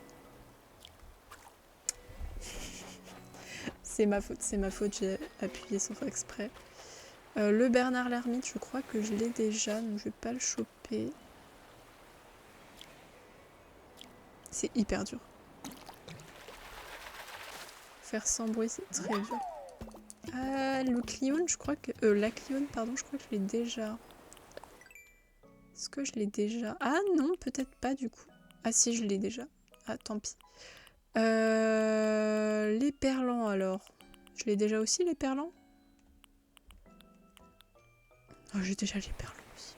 C'est ma faute, j'ai appuyé sans faire exprès. Le Bernard l'ermite, je crois que je l'ai déjà, donc je vais pas le choper. C'est hyper dur. Faire sans bruit, c'est très dur. Le Clione, je crois que... la Clione, pardon, je crois que je l'ai déjà. Est-ce que je l'ai déjà? Ah non, peut-être pas du coup. Ah si, je l'ai déjà. Ah, tant pis. Les perlants, alors. Je l'ai déjà aussi, les perlants? Oh, j'ai déjà les perlants aussi.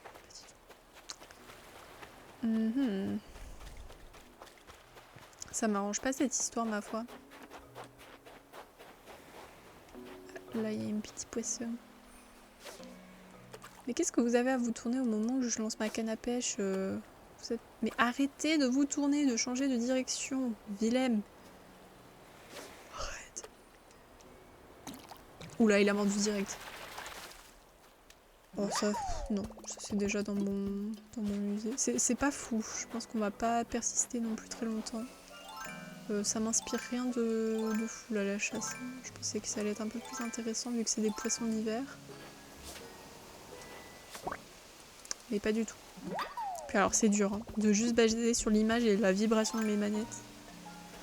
Ça m'arrange pas cette histoire, ma foi. Là, il y a une petite poisson. Mais qu'est-ce que vous avez à vous tourner au moment où je lance ma canne à pêche vous êtes... Mais arrêtez de vous tourner, de changer de direction, Willem. Arrête. Oula, il a mordu direct. Oh ça, non, ça c'est déjà dans mon musée. C'est pas fou, je pense qu'on va pas persister non plus très longtemps. Ça m'inspire rien de fou là, la chasse. Je pensais que ça allait être un peu plus intéressant vu que c'est des poissons d'hiver. Mais pas du tout. Puis alors c'est dur, hein, de juste baser sur l'image et la vibration de mes manettes.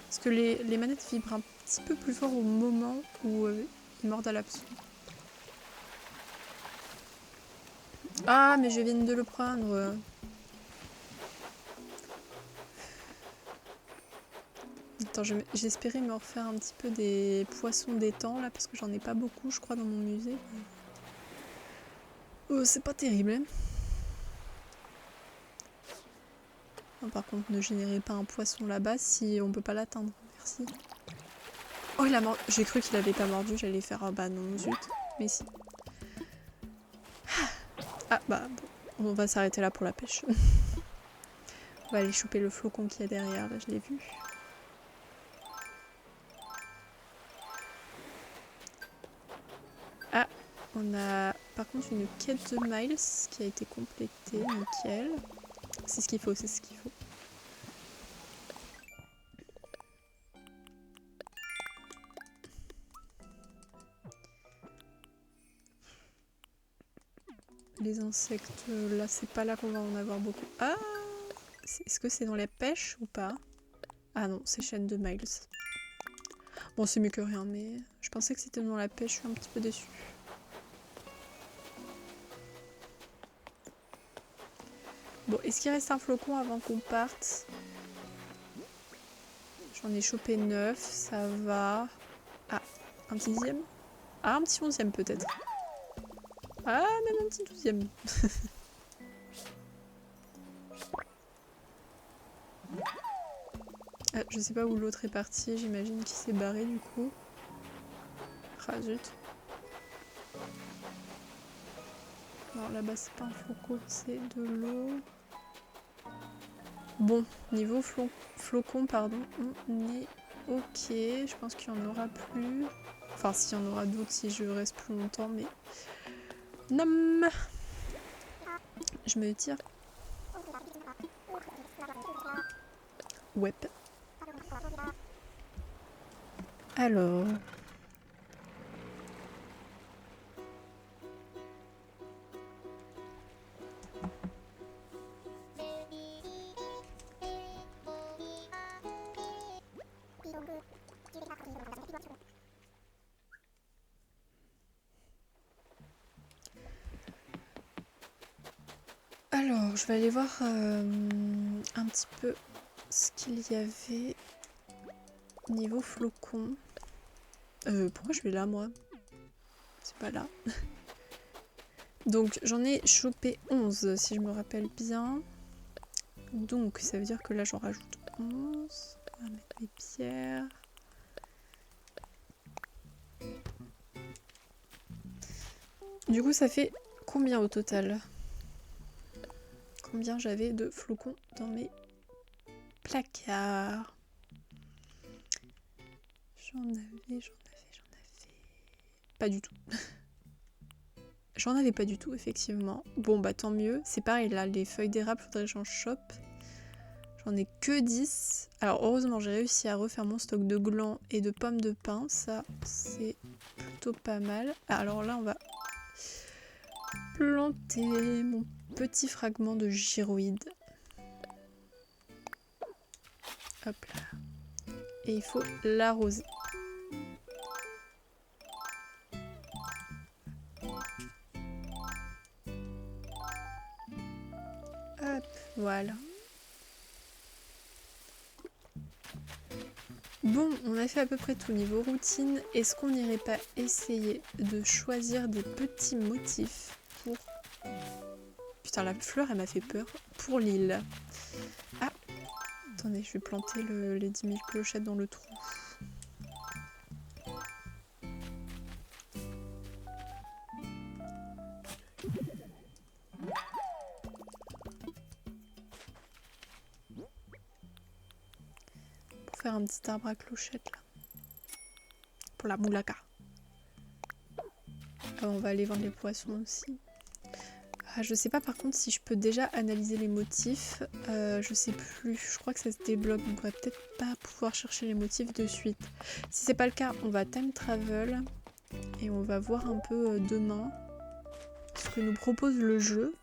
Parce que les manettes vibrent un petit peu plus fort au moment où ils mordent à l'hameçon. Ah mais je viens de le prendre. Attends, j'espérais me refaire un petit peu des poissons d'étang là parce que j'en ai pas beaucoup je crois dans mon musée. C'est pas terrible. Hein. Non, par contre ne générez pas un poisson là-bas si on peut pas l'atteindre. Merci. Oh il a mordu. J'ai cru qu'il avait pas mordu, j'allais faire bah non zut. Mais si. Ah bah bon, on va s'arrêter là pour la pêche. On va aller choper le flocon qu'il y a derrière, là je l'ai vu. Ah, on a par contre une quête de Miles qui a été complétée, nickel. C'est ce qu'il faut, c'est ce qu'il faut. Les insectes, là c'est pas là qu'on va en avoir beaucoup. Ah, est-ce que c'est dans la pêche ou pas? Ah non, c'est chaîne de Miles. Bon, c'est mieux que rien, mais je pensais que c'était dans la pêche, je suis un petit peu déçue. Bon, est-ce qu'il reste un flocon avant qu'on parte? J'en ai chopé 9, ça va. Ah, un petit 10e? Ah, un petit 11e peut-être. Ah, même un petit 12e. Ah, je sais pas où l'autre est parti, j'imagine qu'il s'est barré du coup. Ah zut. Non, là-bas c'est pas un flocon, c'est de l'eau. Bon, niveau flocon, pardon, on est ok. Je pense qu'il y en aura plus. Enfin, s'il y en aura d'autres si je reste plus longtemps, mais... Nom. Je me tire. Ouais. Alors... Alors, je vais aller voir un petit peu ce qu'il y avait niveau flocon. Pourquoi je vais là, moi? C'est pas là. Donc, j'en ai chopé 11, si je me rappelle bien. Donc, ça veut dire que là, j'en rajoute 11. On va mettre les pierres. Du coup, ça fait combien au total? Combien j'avais de flocons dans mes placards? J'en avais... Pas du tout. J'en avais pas du tout, effectivement. Bon, bah tant mieux. C'est pareil, là, les feuilles d'érable, faudrait que j'en chope. J'en ai que 10. Alors, heureusement, j'ai réussi à refaire mon stock de glands et de pommes de pin. Ça, c'est plutôt pas mal. Ah, alors là, on va planter mon petit fragment de gyroïde. Hop là. Et il faut l'arroser. Hop, voilà. Bon, on a fait à peu près tout niveau routine. Est-ce qu'on n'irait pas essayer de choisir des petits motifs pour... Putain, la fleur, elle m'a fait peur. Pour l'île. Ah, attendez, je vais planter les 10 000 clochettes dans le trou. Pour faire un petit arbre à clochettes, là. Pour la moulaka. On va aller vendre les poissons aussi. Ah, je sais pas par contre si je peux déjà analyser les motifs. Je sais plus. Je crois que ça se débloque. Donc on va peut-être pas pouvoir chercher les motifs de suite. Si c'est pas le cas, on va time travel. Et on va voir un peu demain ce que nous propose le jeu.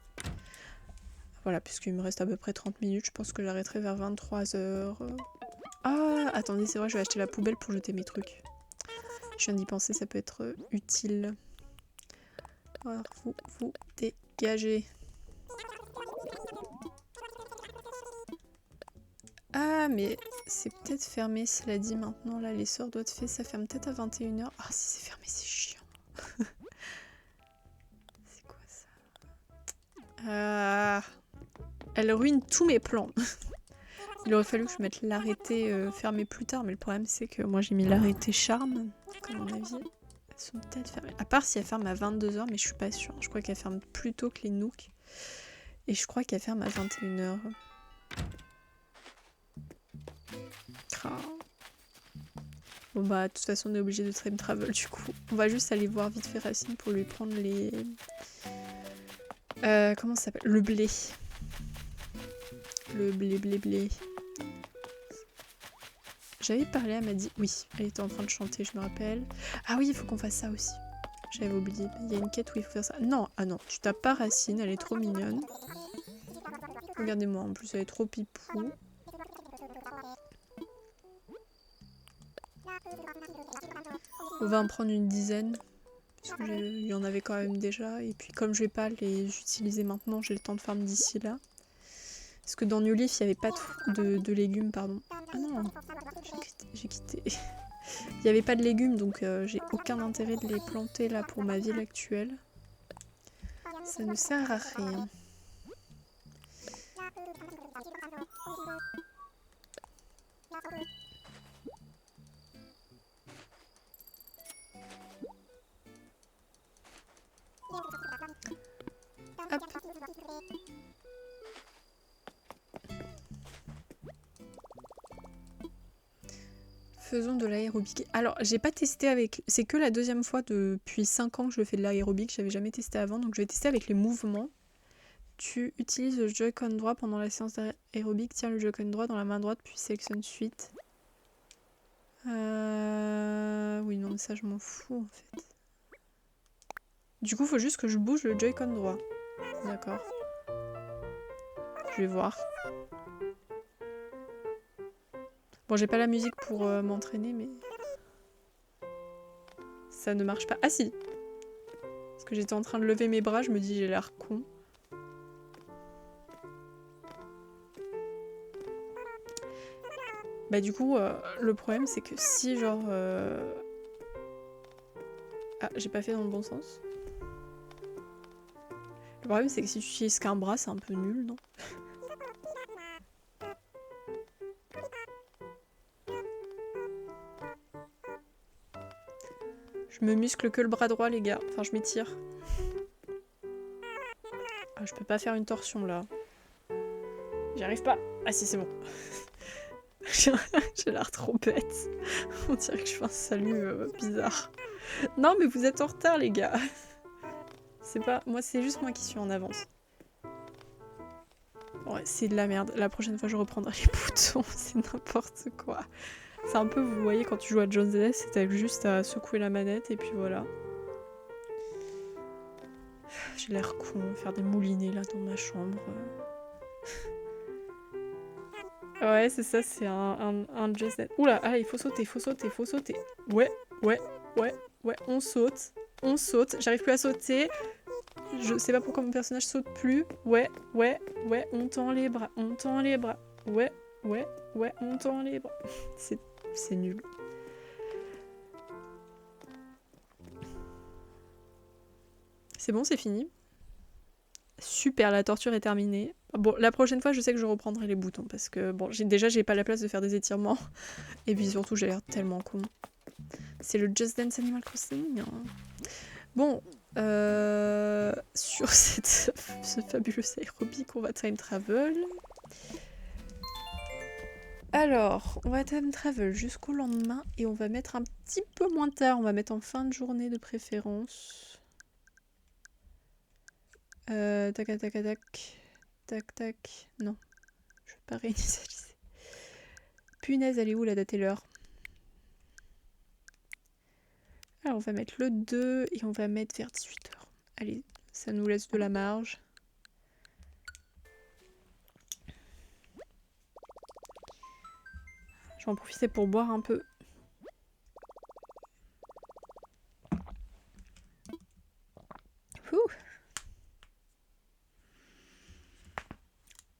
Voilà, puisqu'il me reste à peu près 30 minutes. Je pense que j'arrêterai vers 23 h. Ah, attendez, c'est vrai, je vais acheter la poubelle pour jeter mes trucs. Je viens d'y penser, ça peut être utile. Alors, vous dégagez. Ah, mais c'est peut-être fermé, cela dit maintenant. Là, l'essor doit être fait. Ça ferme peut-être à 21 h. Ah, si c'est fermé, c'est chiant. C'est quoi ça? Ah, elle ruine tous mes plans. Il aurait fallu que je mette l'arrêté fermé plus tard, mais le problème c'est que moi j'ai mis l'arrêté charme. À mon avis, elles sont peut-être fermées. À part si elles ferment à 22 h, mais je suis pas sûre. Je crois qu'elles ferment plus tôt que les nooks. Et je crois qu'elles ferment à 21 h. Bon bah de toute façon on est obligé de time travel du coup. On va juste aller voir vite fait Racine pour lui prendre les... comment ça s'appelle? Le blé. Le blé. J'avais parlé, elle m'a dit... Oui, elle était en train de chanter, je me rappelle. Ah oui, il faut qu'on fasse ça aussi. J'avais oublié. Il y a une quête où il faut faire ça. Non, ah non, tu tapes pas Racine, elle est trop mignonne. Regardez-moi, en plus elle est trop pipou. On va en prendre une dizaine. Parce qu'il y en avait quand même déjà. Et puis comme je vais pas les utiliser maintenant, j'ai le temps de farm d'ici là. Parce que dans New Leaf, il n'y avait pas de légumes, pardon. Ah non, j'ai quitté. Il n'y avait pas de légumes, donc j'ai aucun intérêt de les planter là pour ma ville actuelle. Ça ne sert à rien. Hop. Faisons de l'aérobic. Alors, j'ai pas testé avec... C'est que la deuxième fois depuis 5 ans que je fais de l'aérobic. J'avais jamais testé avant, donc je vais tester avec les mouvements. Tu utilises le Joy-Con droit pendant la séance d'aérobic. Tiens le Joy-Con droit dans la main droite, puis sélectionne suite. Oui, non, mais ça, je m'en fous, en fait. Du coup, il faut juste que je bouge le Joy-Con droit. D'accord. Je vais voir. Bon, j'ai pas la musique pour m'entraîner, mais... Ça ne marche pas. Ah si! Parce que j'étais en train de lever mes bras, je me dis j'ai l'air con. Bah du coup, le problème c'est que si genre... Ah, j'ai pas fait dans le bon sens. Le problème c'est que si tu utilises qu'un bras, c'est un peu nul, non? Je me muscle que le bras droit, les gars. Enfin, je m'étire. Ah, je peux pas faire une torsion, là. J'y arrive pas. Ah si, c'est bon. J'ai l'air trop bête. On dirait que je fais un salut bizarre. Non, mais vous êtes en retard, les gars. C'est pas... Moi, c'est juste moi qui suis en avance. Ouais, c'est de la merde. La prochaine fois, je reprendrai les boutons. C'est n'importe quoi. C'est un peu, vous voyez, quand tu joues à Jones Death, t'as juste à secouer la manette et puis voilà. J'ai l'air con, faire des moulinets là dans ma chambre. Ouais, c'est ça, c'est un Just Dance. Oula, ah, il faut sauter, faut sauter, faut sauter. Ouais, ouais, ouais, ouais, on saute, on saute. J'arrive plus à sauter. Je sais pas pourquoi mon personnage saute plus. Ouais, ouais, ouais, on tend les bras, on tend les bras. Ouais, ouais, ouais, on tend les bras. C'est nul. C'est bon, c'est fini. Super, la torture est terminée. Bon, la prochaine fois, je sais que je reprendrai les boutons parce que, bon, j'ai pas la place de faire des étirements. Et puis surtout, j'ai l'air tellement con. C'est le Just Dance Animal Crossing. Bon, sur ce fabuleux aérobic, on va time travel. Alors, on va time travel jusqu'au lendemain et on va mettre un petit peu moins tard. On va mettre en fin de journée de préférence. Tac, tac, tac, tac. Tac, tac. Non, je vais pas réinitialiser. Punaise, elle est où la date et l'heure? Alors, on va mettre le 2 et on va mettre vers 18 h. Allez, ça nous laisse de la marge. Je vais en profiter pour boire un peu. Ouh.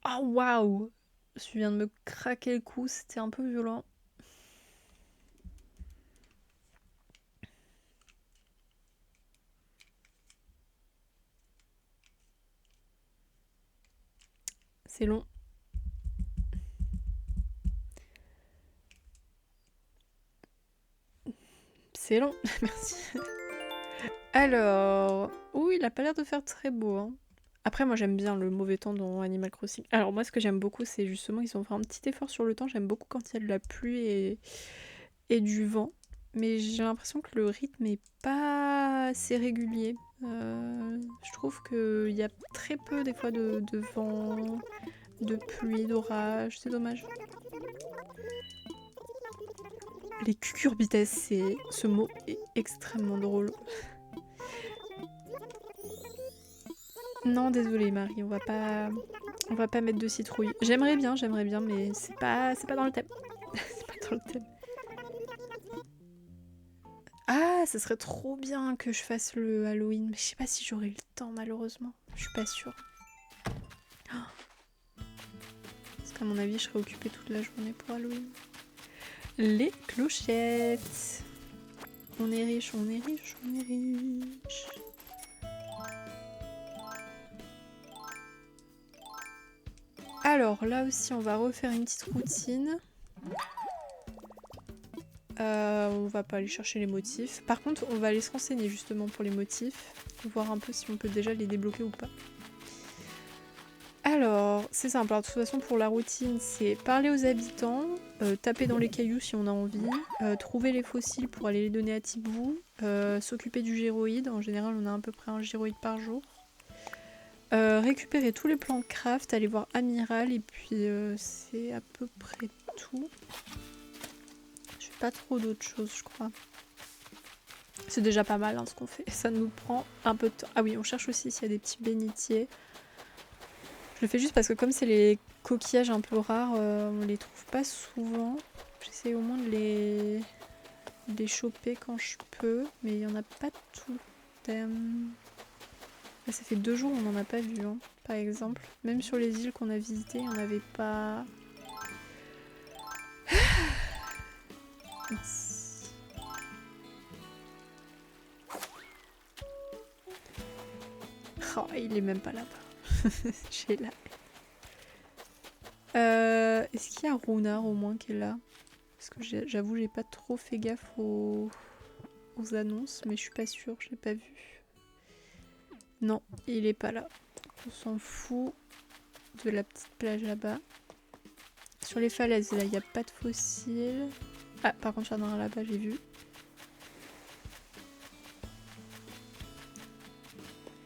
Oh waouh! Je viens de me craquer le cou, c'était un peu violent. C'est long. C'est long, merci. Alors, ouh, il a pas l'air de faire très beau. Hein. Après, moi j'aime bien le mauvais temps dans Animal Crossing. Alors moi, ce que j'aime beaucoup, c'est justement qu'ils ont fait un petit effort sur le temps. J'aime beaucoup quand il y a de la pluie et du vent. Mais j'ai l'impression que le rythme est pas assez régulier. Je trouve qu'il y a très peu des fois de vent, de pluie, d'orage. C'est dommage. Les cucurbitacées, ce mot est extrêmement drôle. Non, désolée Marie, on va pas mettre de citrouille. J'aimerais bien, mais c'est pas dans le thème. C'est pas dans le thème. Ah, ça serait trop bien que je fasse le Halloween, mais je sais pas si j'aurai le temps malheureusement. Je suis pas sûre. Parce qu'à mon avis, je serai occupée toute la journée pour Halloween. Les clochettes. On est riche, on est riche, on est riche. Alors là aussi, on va refaire une petite routine. On va pas aller chercher les motifs. Par contre, on va aller se renseigner justement pour les motifs. Voir un peu si on peut déjà les débloquer ou pas. Alors, c'est simple. Alors, de toute façon, pour la routine, c'est parler aux habitants, taper dans les cailloux si on a envie, trouver les fossiles pour aller les donner à Tibou, s'occuper du gyroïde. En général, on a à peu près un gyroïde par jour. Récupérer tous les plans de craft, aller voir Amiral, et puis c'est à peu près tout. Je fais pas trop d'autres choses, je crois. C'est déjà pas mal hein, ce qu'on fait. Ça nous prend un peu de temps. Ah oui, on cherche aussi s'il y a des petits bénitiers. Je le fais juste parce que comme c'est les coquillages un peu rares, on les trouve pas souvent. J'essaie au moins de les choper quand je peux, mais il y en a pas tout le temps. Là, ça fait 2 jours on n'en a pas vu, hein, par exemple. Même sur les îles qu'on a visitées, on n'avait pas... Mince. Oh, il est même pas là-bas. J'ai la... Est-ce qu'il y a Runard au moins qui est là? Parce que j'avoue, j'ai pas trop fait gaffe aux annonces, mais je suis pas sûre, je l'ai pas vu. Non, il est pas là. On s'en fout de la petite plage là-bas. Sur les falaises, là, il n'y a pas de fossiles. Ah, par contre, il y en a un là-bas, j'ai vu.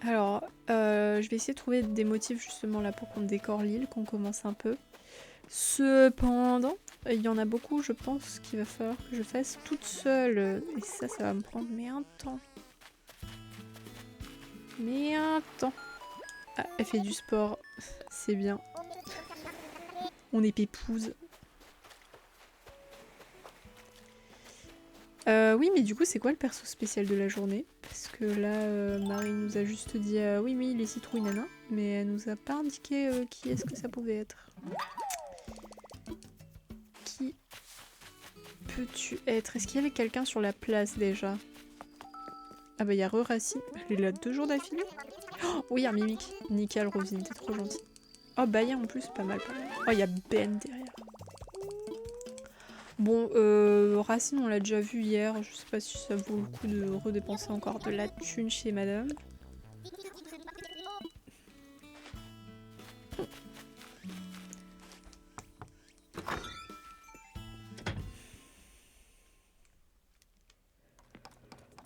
Alors, je vais essayer de trouver des motifs justement là pour qu'on décore l'île, qu'on commence un peu. Cependant, il y en a beaucoup, je pense, qu'il va falloir que je fasse toute seule. Et ça va me prendre mais un temps. Mais un temps. Ah, elle fait du sport, c'est bien. On est pépouze. Oui, mais du coup, c'est quoi le perso spécial de la journée? Parce que là, Marie nous a juste dit oui, mais les citrouilles, nana. Mais elle nous a pas indiqué qui est-ce que ça pouvait être. Qui peux-tu être? Est-ce qu'il y avait quelqu'un sur la place déjà? Ah bah, il y a Racine. Elle est là 2 jours d'affilée. Oh, oui, un mimique. Nickel, Rosine, t'es trop gentille. Oh, Baya en plus, pas mal, pas mal. Oh, il y a Ben derrière. Bon, Racine, on l'a déjà vu hier. Je sais pas si ça vaut le coup de redépenser encore de la thune chez madame.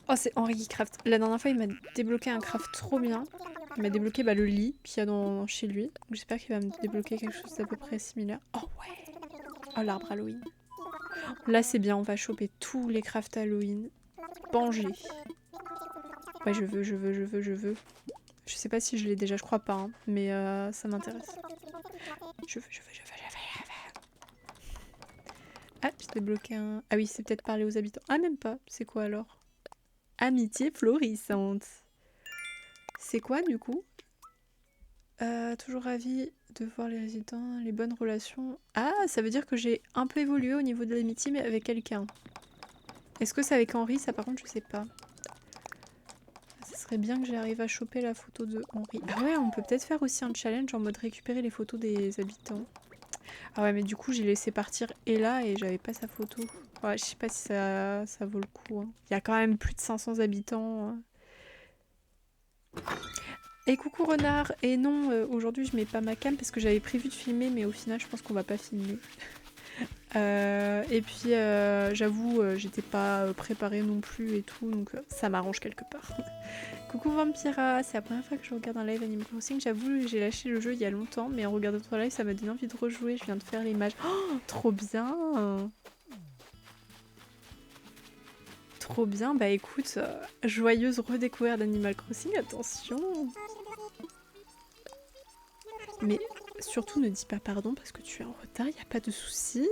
Oh, c'est Henri qui craft. La dernière fois, il m'a débloqué un craft trop bien. Il m'a débloqué le lit qu'il y a chez lui. J'espère qu'il va me débloquer quelque chose d'à peu près similaire. Oh ouais. Oh, l'arbre Halloween. Là, c'est bien, on va choper tous les crafts Halloween. Banger. Ouais, je veux. Je sais pas si je l'ai déjà, je crois pas, hein, mais ça m'intéresse. Je veux. Ah, j'ai débloqué un... Ah oui, c'est peut-être parler aux habitants. Ah, même pas. C'est quoi alors? Amitié florissante. C'est quoi du coup? Toujours ravi de voir les résidents, les bonnes relations. Ah, ça veut dire que j'ai un peu évolué au niveau de l'amitié, mais avec quelqu'un. Est-ce que c'est avec Henri? Ça, par contre, je sais pas. Ça serait bien que j'arrive à choper la photo de Henri. Ah ouais, on peut peut-être faire aussi un challenge en mode récupérer les photos des habitants. Ah ouais, mais du coup, j'ai laissé partir Ella et j'avais pas sa photo. Ouais, je sais pas si ça vaut le coup. Hein. Il y a quand même plus de 500 habitants. Hein. Et coucou renard. Et non, aujourd'hui, je mets pas ma cam parce que j'avais prévu de filmer, mais au final, je pense qu'on va pas filmer. Et puis, j'avoue, j'étais pas préparée non plus et tout, donc ça m'arrange quelque part. Coucou Vampira, c'est la première fois que je regarde un live Animal Crossing. J'avoue, j'ai lâché le jeu il y a longtemps, mais en regardant votre live, ça m'a donné envie de rejouer. Je viens de faire l'image. Oh, trop bien! Trop bien, bah écoute, joyeuse redécouverte d'Animal Crossing, attention! Mais surtout ne dis pas pardon parce que tu es en retard, y a pas de souci.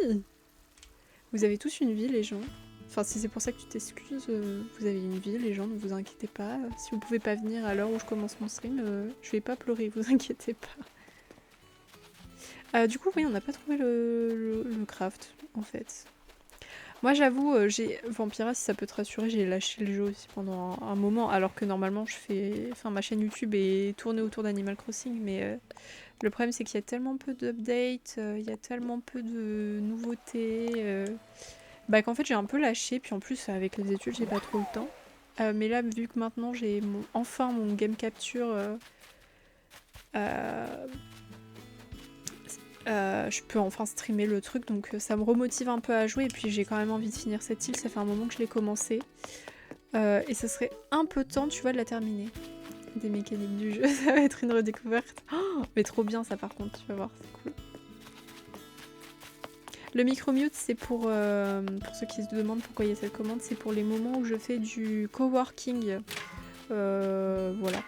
Vous avez tous une vie, les gens. Enfin, si c'est pour ça que tu t'excuses, vous avez une vie, les gens, ne vous inquiétez pas. Si vous pouvez pas venir à l'heure où je commence mon stream, je vais pas pleurer, vous inquiétez pas. Du coup, oui, on n'a pas trouvé le craft, en fait. Moi, j'avoue, j'ai Vampira, si ça peut te rassurer, j'ai lâché le jeu aussi pendant un moment, alors que normalement, je fais... Enfin, ma chaîne YouTube est tournée autour d'Animal Crossing, mais le problème, c'est qu'il y a tellement peu d'updates, il y a tellement peu de nouveautés... Bah qu'en fait j'ai un peu lâché, puis en plus avec les études j'ai pas trop le temps. Mais là vu que maintenant j'ai enfin mon game capture, je peux enfin streamer le truc, donc ça me remotive un peu à jouer, et puis j'ai quand même envie de finir cette île, ça fait un moment que je l'ai commencé. Et ça serait un peu temps, tu vois, de la terminer. Des mécaniques du jeu, ça va être une redécouverte. Oh, mais trop bien ça par contre, tu vas voir, c'est cool. Le micro-mute, c'est pour ceux qui se demandent pourquoi il y a cette commande, c'est pour les moments où je fais du coworking. Voilà.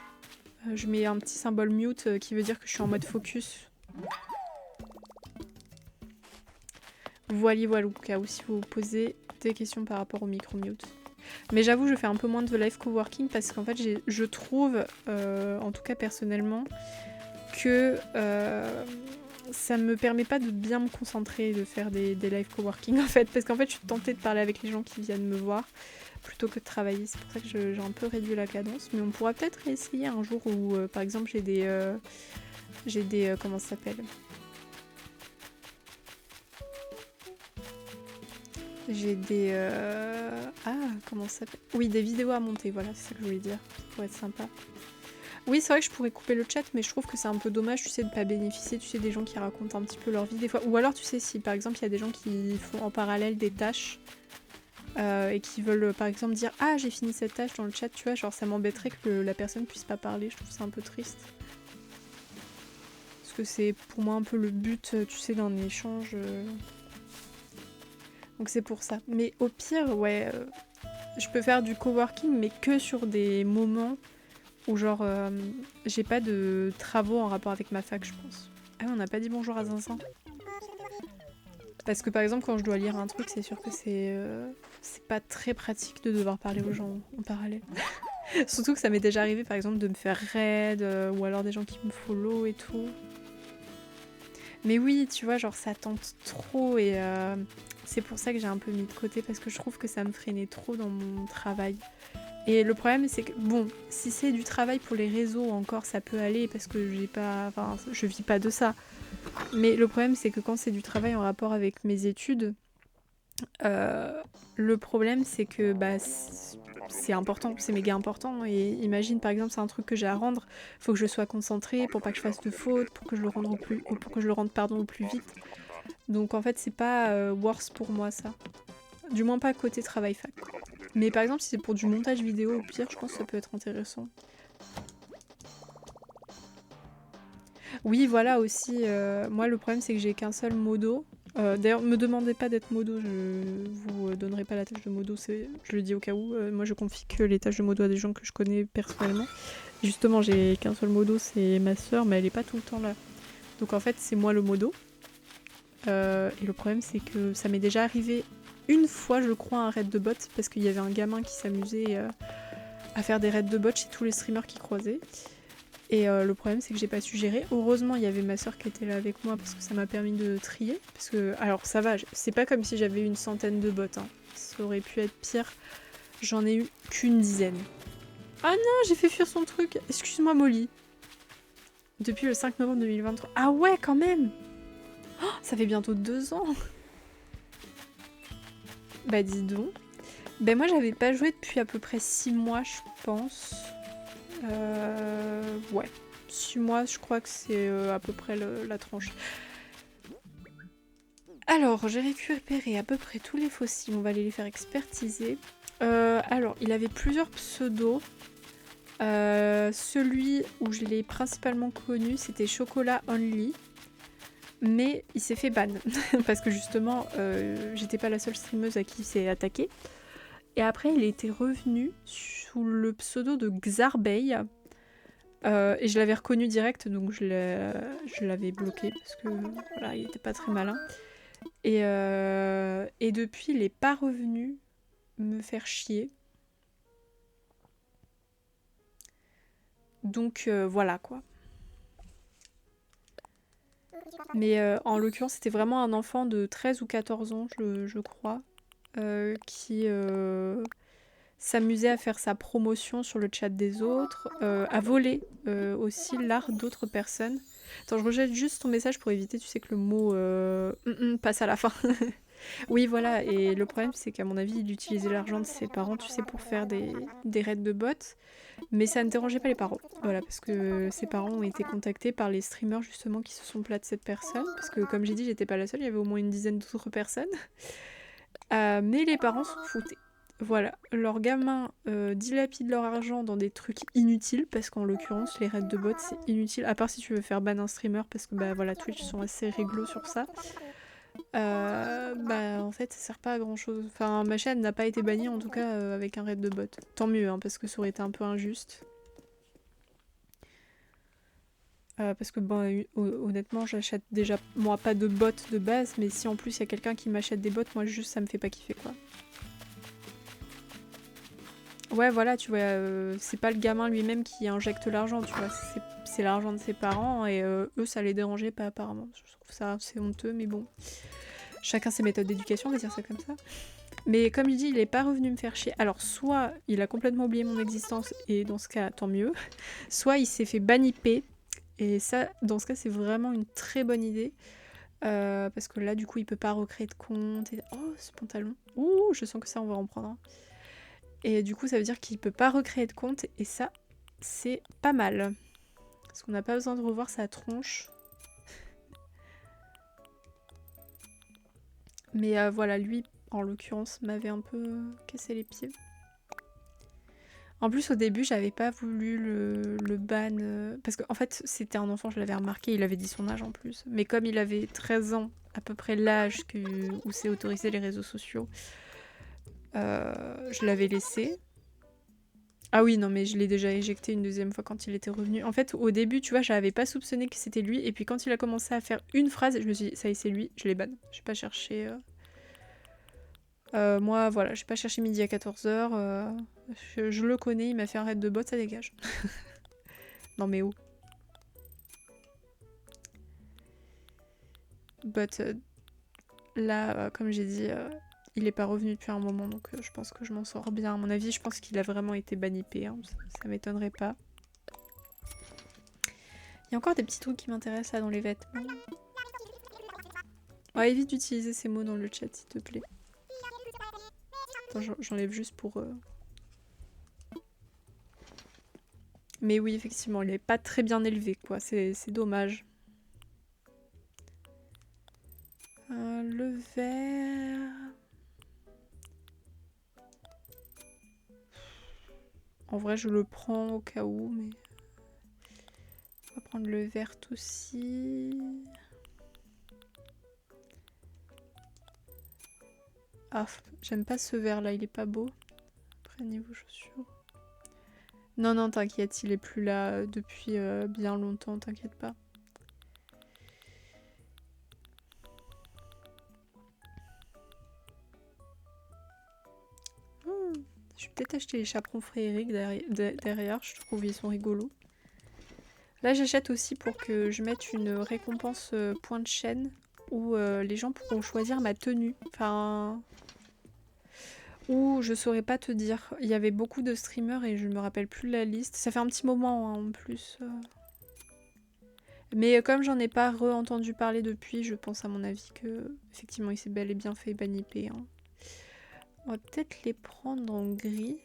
Je mets un petit symbole mute qui veut dire que je suis en mode focus. Voilà, au cas où si vous vous posez des questions par rapport au micro-mute. Mais j'avoue, je fais un peu moins de live coworking parce qu'en fait, je trouve, en tout cas personnellement, que ça me permet pas de bien me concentrer, de faire des live coworking en fait, parce qu'en fait je suis tentée de parler avec les gens qui viennent me voir plutôt que de travailler. C'est pour ça que j'ai un peu réduit la cadence, mais on pourra peut-être essayer un jour où par exemple j'ai des comment ça s'appelle, j'ai des comment ça s'appelle, oui, des vidéos à monter, voilà, c'est ça que je voulais dire, ça pourrait être sympa. Oui, c'est vrai que je pourrais couper le chat, mais je trouve que c'est un peu dommage, tu sais, de pas bénéficier, tu sais, des gens qui racontent un petit peu leur vie des fois. Ou alors, tu sais, si par exemple, il y a des gens qui font en parallèle des tâches et qui veulent, par exemple, dire « Ah, j'ai fini cette tâche » dans le chat, tu vois, genre ça m'embêterait que la personne puisse pas parler, je trouve ça un peu triste. Parce que c'est pour moi un peu le but, tu sais, d'un échange. Donc c'est pour ça. Mais au pire, ouais, je peux faire du coworking, mais que sur des moments où genre j'ai pas de travaux en rapport avec ma fac, je pense. Ah, on n'a pas dit bonjour à Zinzin. Parce que par exemple quand je dois lire un truc, c'est sûr que c'est pas très pratique de devoir parler aux gens en parallèle. Surtout que ça m'est déjà arrivé par exemple de me faire raid ou alors des gens qui me follow et tout. Mais oui, tu vois, genre ça tente trop et c'est pour ça que j'ai un peu mis de côté parce que je trouve que ça me freinait trop dans mon travail. Et le problème, c'est que, bon, si c'est du travail pour les réseaux encore, ça peut aller parce que j'ai pas, enfin, je vis pas de ça. Mais le problème, c'est que quand c'est du travail en rapport avec mes études, le problème, c'est que bah, c'est important, c'est méga important. Et imagine, par exemple, c'est un truc que j'ai à rendre, faut que je sois concentrée pour pas que je fasse de fautes, pour que je le rende au plus vite. Donc en fait, c'est pas worse pour moi ça. Du moins pas côté travail fac. Mais par exemple, si c'est pour du montage vidéo, au pire, je pense que ça peut être intéressant. Oui, voilà aussi. Moi, le problème, c'est que j'ai qu'un seul modo. D'ailleurs, me demandez pas d'être modo, je vous donnerai pas la tâche de modo, je le dis au cas où. Moi, je confie que les tâches de modo à des gens que je connais personnellement. Justement, j'ai qu'un seul modo, c'est ma soeur, mais elle est pas tout le temps là. Donc en fait, c'est moi le modo. Et le problème, c'est que ça m'est déjà arrivé une fois, je crois, un raid de bot, parce qu'il y avait un gamin qui s'amusait à faire des raids de bot chez tous les streamers qui croisaient. Et le problème, c'est que j'ai pas su gérer. Heureusement, il y avait ma soeur qui était là avec moi parce que ça m'a permis de trier. Parce que, alors ça va, c'est pas comme si j'avais eu une centaine de bots. Hein. Ça aurait pu être pire. J'en ai eu qu'une dizaine. Ah non, j'ai fait fuir son truc. Excuse-moi, Molly. Depuis le 5 novembre 2023. Ah ouais, quand même. Oh, ça fait bientôt 2 ans. Bah dis donc. Ben moi, j'avais pas joué depuis à peu près 6 mois, je pense. Ouais. 6 mois, je crois que c'est à peu près la tranche. Alors, j'ai récupéré à peu près tous les fossiles. On va aller les faire expertiser. Alors, il avait plusieurs pseudos. Celui où je l'ai principalement connu, c'était Chocolat Only. Mais il s'est fait ban. Parce que justement, j'étais pas la seule streameuse à qui il s'est attaqué. Et après, il était revenu sous le pseudo de Xarbey. Et je l'avais reconnu direct, donc je l'avais bloqué parce que voilà, il était pas très malin. Et depuis, il est pas revenu me faire chier. Donc voilà quoi. Mais en l'occurrence, c'était vraiment un enfant de 13 ou 14 ans, je crois, qui s'amusait à faire sa promotion sur le chat des autres, à voler aussi l'art d'autres personnes. Attends, je rejette juste ton message pour éviter, tu sais, que le mot passe à la fin. Oui, voilà, et le problème, c'est qu'à mon avis, il utilisait l'argent de ses parents, tu sais, pour faire des raids de bots, mais ça ne dérangeait pas les parents. Voilà, parce que ses parents ont été contactés par les streamers, justement, qui se sont plats de cette personne, parce que, comme j'ai dit, j'étais pas la seule, il y avait au moins une dizaine d'autres personnes. Mais les parents s'en foutaient. Voilà, leurs gamins dilapident leur argent dans des trucs inutiles, parce qu'en l'occurrence, les raids de bots, c'est inutile, à part si tu veux faire ban un streamer, parce que bah voilà, Twitch sont assez réglo sur ça. Bah en fait, ça sert pas à grand chose. Enfin, ma chaîne n'a pas été bannie, en tout cas, avec un raid de bot. Tant mieux, hein, parce que ça aurait été un peu injuste. Parce que bon, honnêtement, j'achète déjà, moi, pas de bots de base, mais si en plus il y a quelqu'un qui m'achète des bots, moi juste ça me fait pas kiffer quoi. Ouais, voilà, tu vois, c'est pas le gamin lui-même qui injecte l'argent, tu vois, c'est l'argent de ses parents et eux, ça les dérangeait pas apparemment. Je trouve ça assez honteux, mais bon. Chacun ses méthodes d'éducation, on va dire ça comme ça. Mais comme je dis, il est pas revenu me faire chier. Alors, soit il a complètement oublié mon existence, et dans ce cas, tant mieux. Soit il s'est fait banniper, et ça, dans ce cas, c'est vraiment une très bonne idée. Parce que là, du coup, il peut pas recréer de compte. Et... Oh, ce pantalon. Ouh, je sens que ça, on va en prendre un. Et du coup, ça veut dire qu'il peut pas recréer de compte, et ça, c'est pas mal. Parce qu'on n'a pas besoin de revoir sa tronche. Mais voilà, lui, en l'occurrence, m'avait un peu cassé les pieds. En plus, au début, j'avais pas voulu le ban. Parce qu'en fait, c'était un enfant, je l'avais remarqué, il avait dit son âge en plus. Mais comme il avait 13 ans, à peu près l'âge où c'est autorisé les réseaux sociaux, je l'avais laissé. Ah oui, non, mais je l'ai déjà éjecté une deuxième fois quand il était revenu. En fait, au début, tu vois, j'avais pas soupçonné que c'était lui. Et puis quand il a commencé à faire une phrase, je me suis dit, ça y est, c'est lui, je l'ai ban. Je vais pas chercher... moi, voilà, j'ai pas cherché midi à 14h. Je le connais, il m'a fait un raid de bot, ça dégage. Non mais oh. But là, comme j'ai dit, il est pas revenu depuis un moment, donc je pense que je m'en sors bien. À mon avis, je pense qu'il a vraiment été bannippé, hein, ça m'étonnerait pas. Il y a encore des petits trucs qui m'intéressent là dans les vêtements. Ouais, évite d'utiliser ces mots dans le chat, s'il te plaît. Attends, j'enlève juste pour... Mais oui, effectivement, il est pas très bien élevé, quoi. C'est dommage. Le vert... En vrai, je le prends au cas où, mais... On va prendre le vert aussi. Ah, j'aime pas ce vert là, il est pas beau. Après, niveau chaussures. Non, non, t'inquiète, il est plus là depuis bien longtemps, t'inquiète pas. Je vais peut-être acheter les chaperons Frédéric derrière, je trouve ils sont rigolos. Là, j'achète aussi pour que je mette une récompense point de chaîne où les gens pourront choisir ma tenue. Enfin... Ou je saurais pas te dire. Il y avait beaucoup de streamers et je me rappelle plus la liste. Ça fait un petit moment hein, en plus. Mais comme j'en ai pas re-entendu parler depuis, je pense à mon avis que effectivement il s'est bel et bien fait banniper. Hein. On va peut-être les prendre en gris.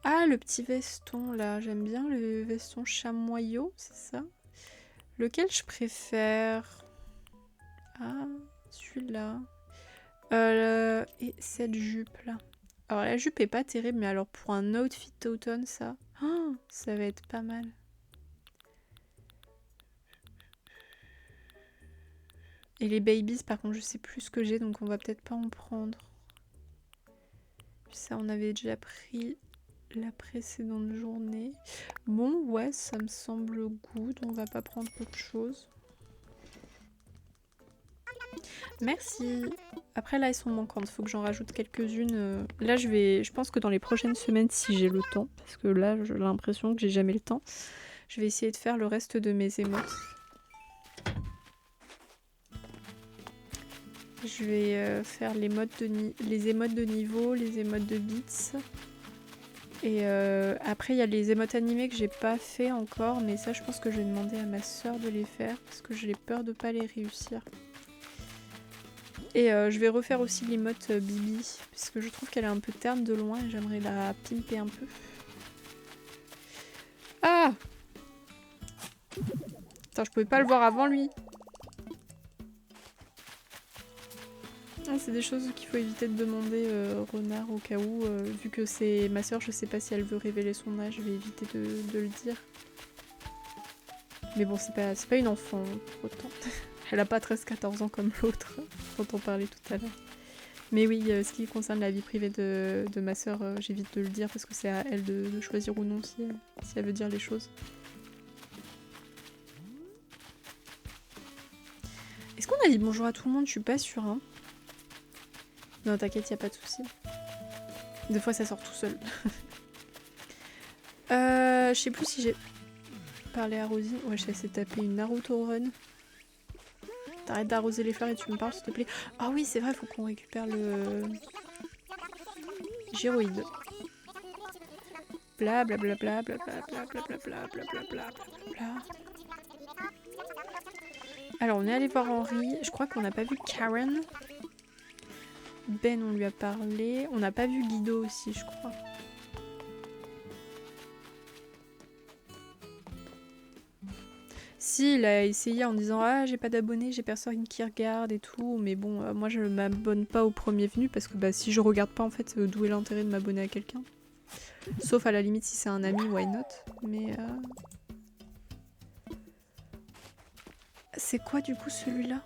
Ah, le petit veston là, j'aime bien le veston chamoyau, c'est ça? Lequel je préfère? Ah, celui-là. Et cette jupe là. Alors la jupe est pas terrible, mais alors pour un outfit automne, ça... Oh, ça va être pas mal. Et les babies, par contre, je sais plus ce que j'ai, donc on va peut-être pas en prendre. Puis ça, on avait déjà pris la précédente journée. Bon, ouais, ça me semble good. On va pas prendre autre chose. Merci. Après, là, elles sont manquantes. Faut que j'en rajoute quelques-unes. Là, je pense que dans les prochaines semaines, si j'ai le temps, parce que là, j'ai l'impression que j'ai jamais le temps, je vais essayer de faire le reste de mes émotes. Je vais faire les émotes de niveau, les émotes de bits. Et après, il y a les émotes animés que j'ai pas fait encore, mais ça, je pense que je vais demander à ma soeur de les faire parce que j'ai peur de pas les réussir. Et je vais refaire aussi l'emote Bibi, parce que je trouve qu'elle est un peu terne de loin et j'aimerais la pimper un peu. Ah! Attends, je pouvais pas le voir avant lui. Ah, c'est des choses qu'il faut éviter de demander renard au cas où. Vu que c'est ma soeur, je sais pas si elle veut révéler son âge, je vais éviter de le dire. Mais bon, c'est pas une enfant pour autant. Elle a pas 13-14 ans comme l'autre, dont on parlait tout à l'heure. Mais oui, ce qui concerne la vie privée de ma soeur, j'évite de le dire parce que c'est à elle de choisir ou non si elle veut dire les choses. qu'on a dit bonjour à tout le monde? Je suis pas sûre. Hein. Non, t'inquiète, y a pas de souci. Des fois, ça sort tout seul. Je sais plus si j'ai parlé à Rosie. Ouais, je vais essayer de taper une Naruto Run. T'arrêtes d'arroser les fleurs et tu me parles, s'il te plaît. Ah oui, c'est vrai, faut qu'on récupère le... Gyroïde. Bla bla bla bla bla bla bla bla bla bla bla bla bla bla. Alors, on est allé voir Henri. Je crois qu'on n'a pas vu Karen. Ben, on lui a parlé. On n'a pas vu Guido aussi, je crois. Si, il a essayé en disant « Ah, j'ai pas d'abonnés, j'ai personne qui regarde et tout. » Mais bon, moi, je m'abonne pas au premier venu parce que bah, si je regarde pas, en fait, d'où est l'intérêt de m'abonner à quelqu'un? Sauf à la limite si c'est un ami, why not? Mais... C'est quoi, du coup, celui-là?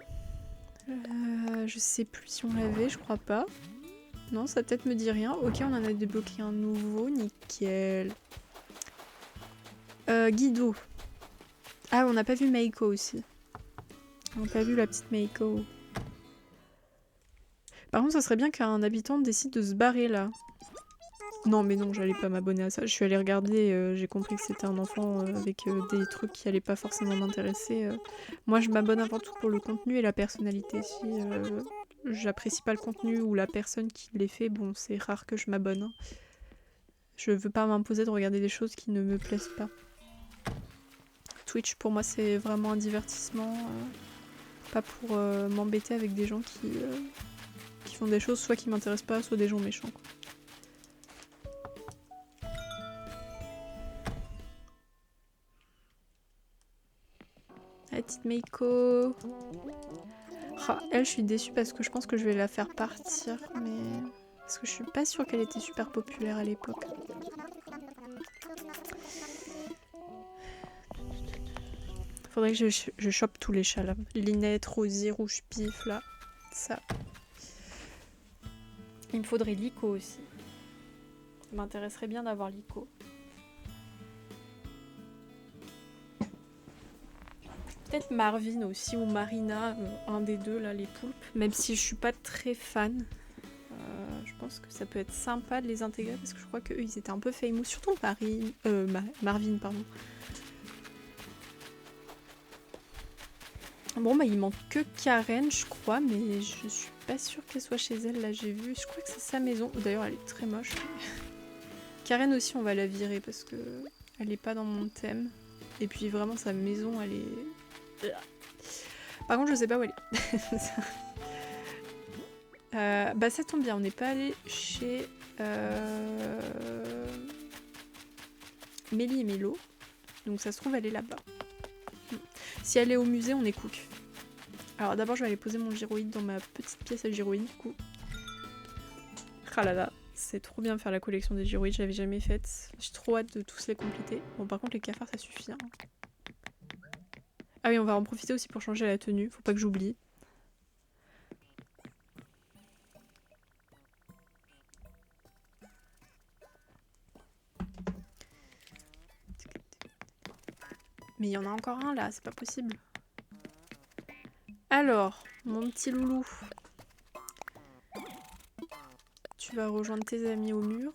Je sais plus si on l'avait, je crois pas. Non, ça peut-être me dit rien. Ok, on en a débloqué un nouveau, nickel. Guido. Ah, on n'a pas vu Meiko aussi. On n'a pas vu la petite Meiko. Par contre, ça serait bien qu'un habitant décide de se barrer là. Non, mais non, j'allais pas m'abonner à ça. Je suis allée regarder, j'ai compris que c'était un enfant avec des trucs qui allaient pas forcément m'intéresser. Moi, je m'abonne avant tout pour le contenu et la personnalité. Si j'apprécie pas le contenu ou la personne qui les fait, bon, c'est rare que je m'abonne. Hein. Je veux pas m'imposer de regarder des choses qui ne me plaisent pas. Twitch, pour moi, c'est vraiment un divertissement. Pas pour m'embêter avec des gens qui font des choses soit qui m'intéressent pas, soit des gens méchants. Quoi. La petite Meiko. Ah, elle, je suis déçue parce que je pense que je vais la faire partir, mais... Parce que je suis pas sûre qu'elle était super populaire à l'époque. Faudrait que je chope tous les chats là. Linette, Rosie, Rouge Pif là. Ça. Il me faudrait Lico aussi. Ça m'intéresserait bien d'avoir Lico. Peut-être Marvin aussi ou Marina, un des deux là, les poulpes. Même si je suis pas très fan. Je pense que ça peut être sympa de les intégrer parce que je crois qu'eux ils étaient un peu famous. Surtout Marvin, pardon. Bon bah il manque que Karen je crois, mais je suis pas sûre qu'elle soit chez elle, là j'ai vu, je crois que c'est sa maison, d'ailleurs elle est très moche. Karen aussi on va la virer parce que elle est pas dans mon thème, et puis vraiment sa maison elle est... Par contre je sais pas où elle est. Bah ça tombe bien, on n'est pas allé chez Mélie et Mélo, donc ça se trouve elle est là-bas. Si elle est au musée, on est cook. Alors d'abord, je vais aller poser mon gyroïde dans ma petite pièce à gyroïde, du coup. Ah là là, c'est trop bien faire la collection des gyroïdes, j'avais jamais faite. J'ai trop hâte de tous les compléter. Bon, par contre, les cafards, ça suffit. Hein. Ah oui, on va en profiter aussi pour changer la tenue, faut pas que j'oublie. Mais il y en a encore un là, c'est pas possible. Alors, mon petit loulou. Tu vas rejoindre tes amis au mur.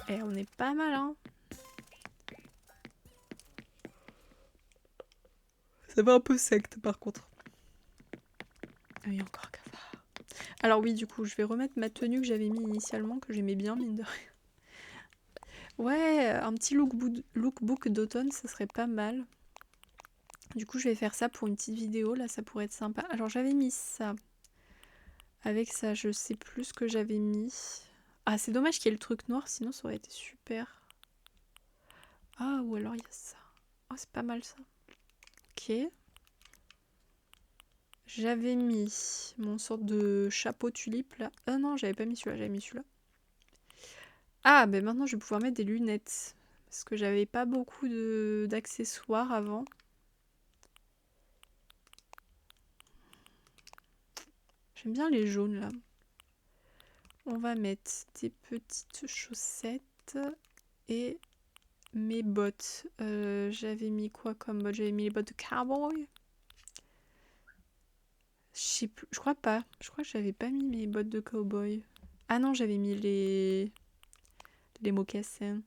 Eh, on est pas mal, hein. Ça va un peu secte, par contre. Ah oui, encore un cafard. Alors oui, du coup, je vais remettre ma tenue que j'avais mis initialement, que j'aimais bien, mine de rien. Ouais, un petit lookbook d'automne, ça serait pas mal. Du coup, je vais faire ça pour une petite vidéo, là, ça pourrait être sympa. Alors, j'avais mis ça. Avec ça, je sais plus ce que j'avais mis. Ah, c'est dommage qu'il y ait le truc noir, sinon ça aurait été super. Ah, ou alors il y a ça. Oh, c'est pas mal ça. Ok. J'avais mis mon sorte de chapeau tulipe, là. Ah non, j'avais pas mis celui-là, j'avais mis celui-là. Ah, ben maintenant, je vais pouvoir mettre des lunettes. Parce que j'avais pas beaucoup d'accessoires avant. J'aime bien les jaunes là. On va mettre des petites chaussettes et mes bottes. J'avais mis quoi comme bottes? J'avais mis les bottes de cowboy. Je sais plus, je crois pas. Je crois que j'avais pas mis mes bottes de cowboy. Ah non, j'avais mis les mocassins.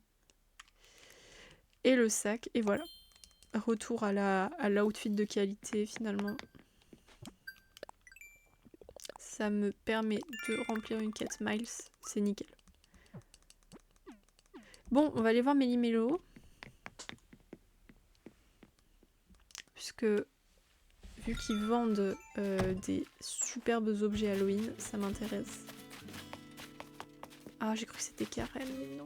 Et le sac, et voilà. Retour à l'outfit de qualité finalement. Ça me permet de remplir une quête Miles, c'est nickel. Bon, on va aller voir Méli-Mélo. Puisque, vu qu'ils vendent des superbes objets Halloween, ça m'intéresse. Ah, j'ai cru que c'était Karen, mais non.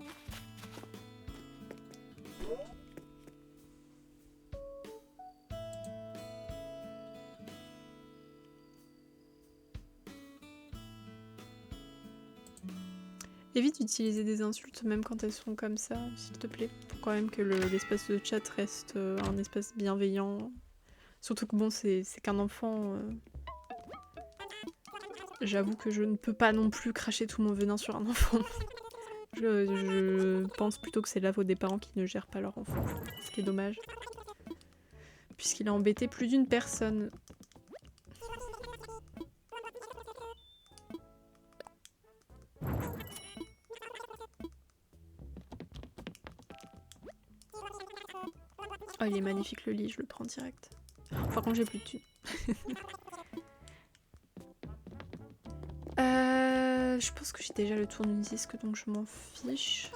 Évite d'utiliser des insultes même quand elles sont comme ça, s'il te plaît. Pour quand même que l'espace de chat reste un espace bienveillant. Surtout que bon, c'est qu'un enfant. J'avoue que je ne peux pas non plus cracher tout mon venin sur un enfant. Je pense plutôt que c'est la faute des parents qui ne gèrent pas leur enfant. Ce qui est dommage. Puisqu'il a embêté plus d'une personne. Oh, il est magnifique le lit, je le prends direct. Par contre, j'ai plus de thunes. Je pense que j'ai déjà le tour du disque, donc je m'en fiche.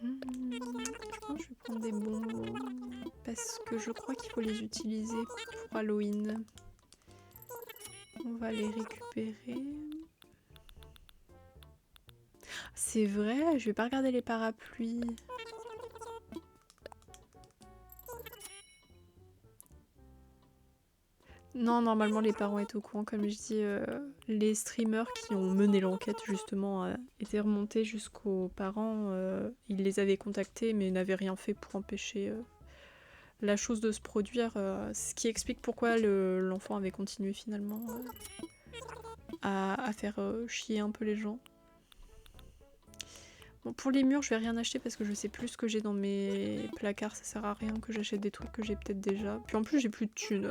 Je pense que je vais prendre des bonbons. Parce que je crois qu'il faut les utiliser pour Halloween. On va les récupérer. C'est vrai, je vais pas regarder les parapluies. Non, normalement les parents étaient au courant, comme je dis, les streamers qui ont mené l'enquête justement étaient remontés jusqu'aux parents, ils les avaient contactés mais n'avaient rien fait pour empêcher la chose de se produire, ce qui explique pourquoi l'enfant avait continué finalement à faire chier un peu les gens. Bon, pour les murs, je vais rien acheter parce que je sais plus ce que j'ai dans mes placards, ça sert à rien que j'achète des trucs que j'ai peut-être déjà. Puis en plus, j'ai plus de thunes.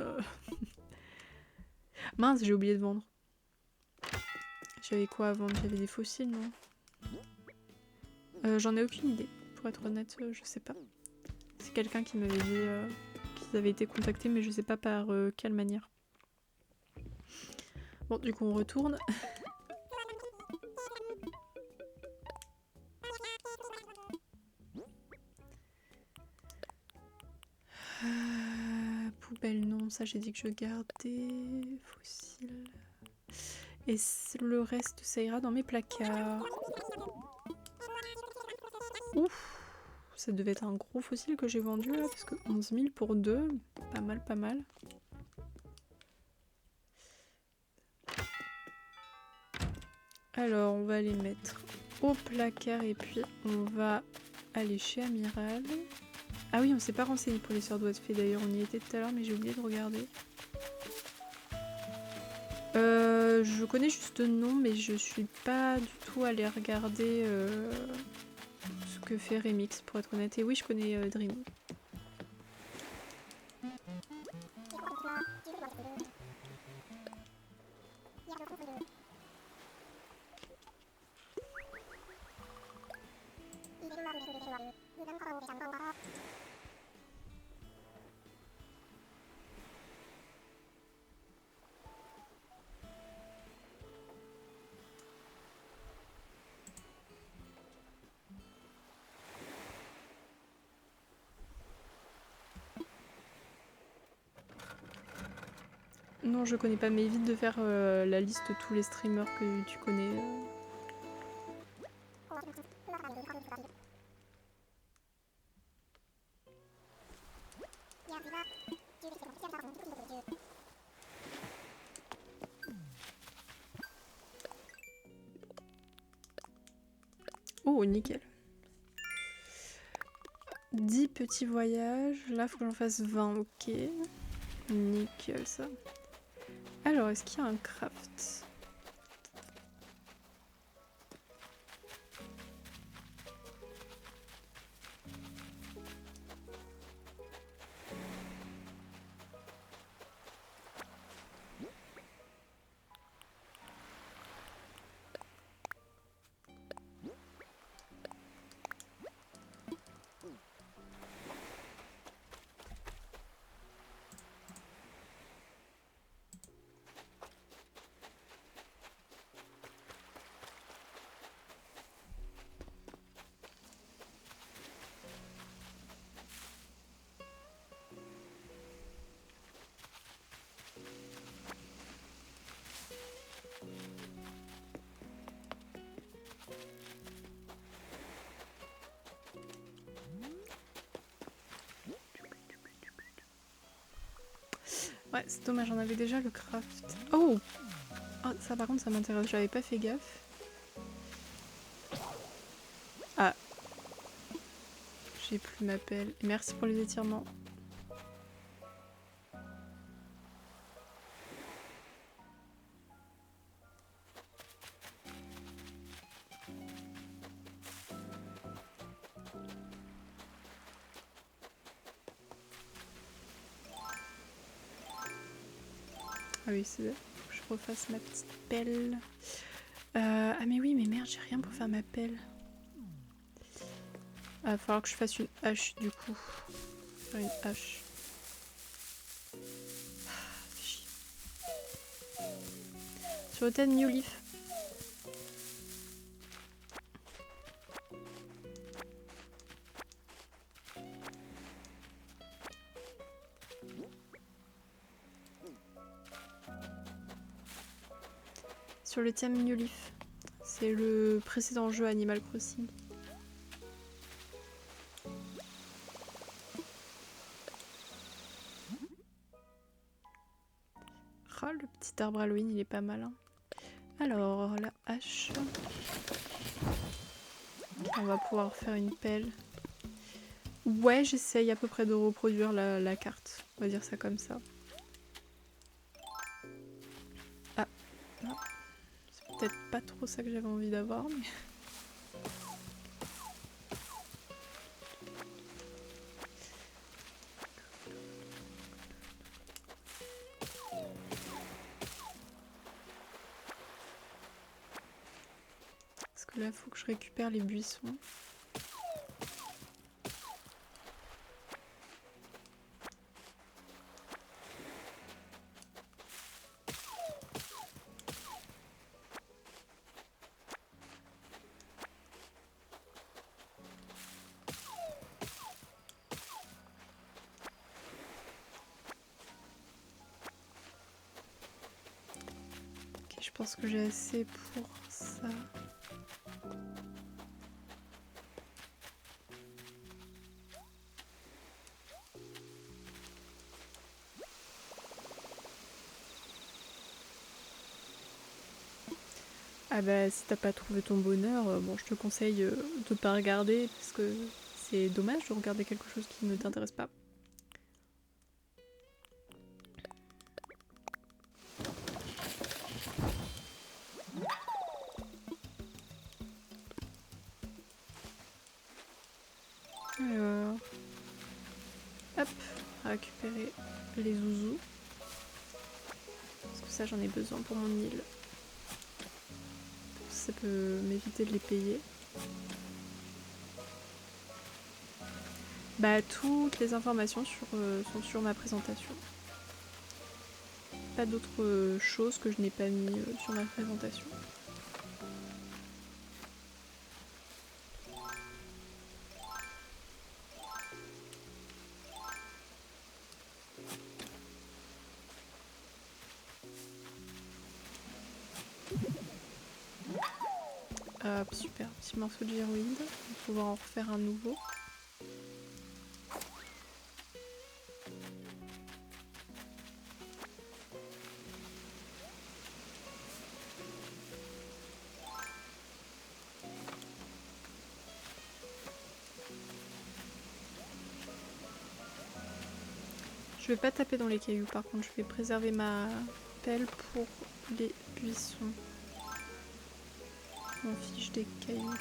Mince, j'ai oublié de vendre. J'avais quoi à vendre? J'avais des fossiles, non? J'en ai aucune idée, pour être honnête, je sais pas. C'est quelqu'un qui m'avait dit qu'ils avaient été contactés, mais je sais pas par quelle manière. Bon, du coup, on retourne. Poubelle, non, ça j'ai dit que je gardais. Fossiles. Et le reste, ça ira dans mes placards. Ouf, ça devait être un gros fossile que j'ai vendu là, parce que 11 000 pour 2, pas mal, pas mal. Alors, on va les mettre au placard et puis on va aller chez Amiral. Ah oui, on s'est pas renseigné pour les sœurs doigts de fée d'ailleurs, on y était tout à l'heure mais j'ai oublié de regarder. Je connais juste le nom mais je suis pas du tout allée regarder ce que fait Remix pour être honnête. Et oui, je connais Dream. Non, je connais pas, mais évite de faire la liste de tous les streamers que tu connais. Oh, nickel. 10 petits voyages. Là, faut que j'en fasse 20, ok. Nickel, ça. Alors, est-ce qu'il y a un craft? Ouais, c'est dommage, j'en avais déjà le craft. Oh, oh ça par contre ça m'intéresse, j'avais pas fait gaffe. Ah, j'ai plus ma pelle. Merci pour les étirements. Ah oui, c'est... Faut que je refasse ma petite pelle. Ah mais oui, mais merde, j'ai rien pour faire ma pelle. Ah, va falloir que je fasse une hache du coup. Faire une hache. Sur le thème New Leaf. Sur le thème New Leaf. C'est le précédent jeu Animal Crossing. Ah, le petit arbre Halloween, il est pas mal. Hein. Alors, la hache. On va pouvoir faire une pelle. Ouais, j'essaye à peu près de reproduire la carte. On va dire ça comme ça. Ah, non. C'est peut-être pas trop ça que j'avais envie d'avoir, mais... Parce que là, il faut que je récupère les buissons. Ok, je pense que j'ai assez pour ça. Ah bah si t'as pas trouvé ton bonheur, bon je te conseille de pas regarder parce que c'est dommage de regarder quelque chose qui ne t'intéresse pas. Alors, hop, récupérer les zouzous. Parce que ça j'en ai besoin pour mon île. Ça peut m'éviter de les payer. Bah toutes les informations sont sur ma présentation. Pas d'autres choses que je n'ai pas mis sur ma présentation. Hop, super, petit morceau de gyroïde. On va pouvoir en refaire un nouveau. Je vais pas taper dans les cailloux, par contre, je vais préserver ma pelle pour les buissons. On fiche des cailloux.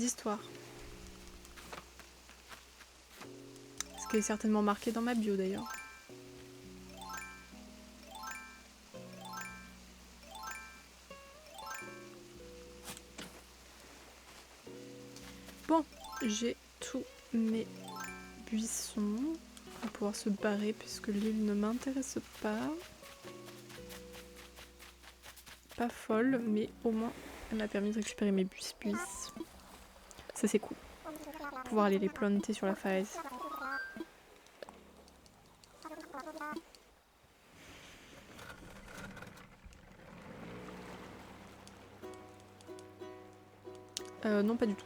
d'histoire. Ce qui est certainement marqué dans ma bio d'ailleurs. Bon, j'ai tous mes buissons. On va pouvoir se barrer puisque l'île ne m'intéresse pas. Pas folle, mais au moins elle m'a permis de récupérer mes buis. Ça c'est cool. Pouvoir aller les planter sur la falaise. Non, pas du tout.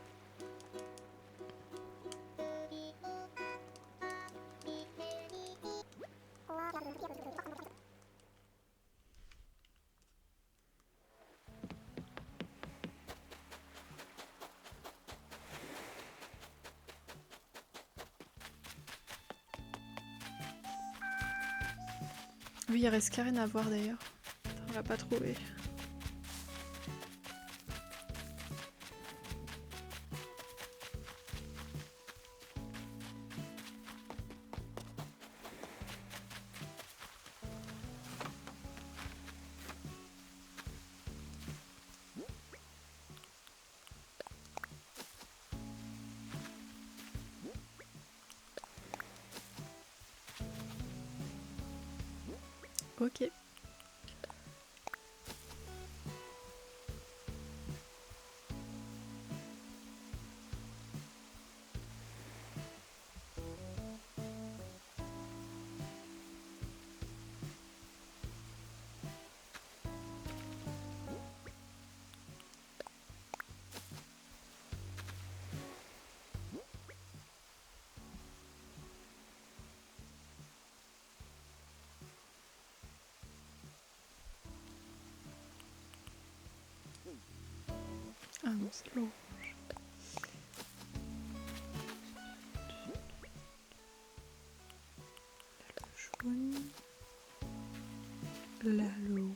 Oui, il reste Karen à voir d'ailleurs. On l'a pas trouvé. Ok. Ah non, c'est l'eau. Le jaune. Là, l'orange.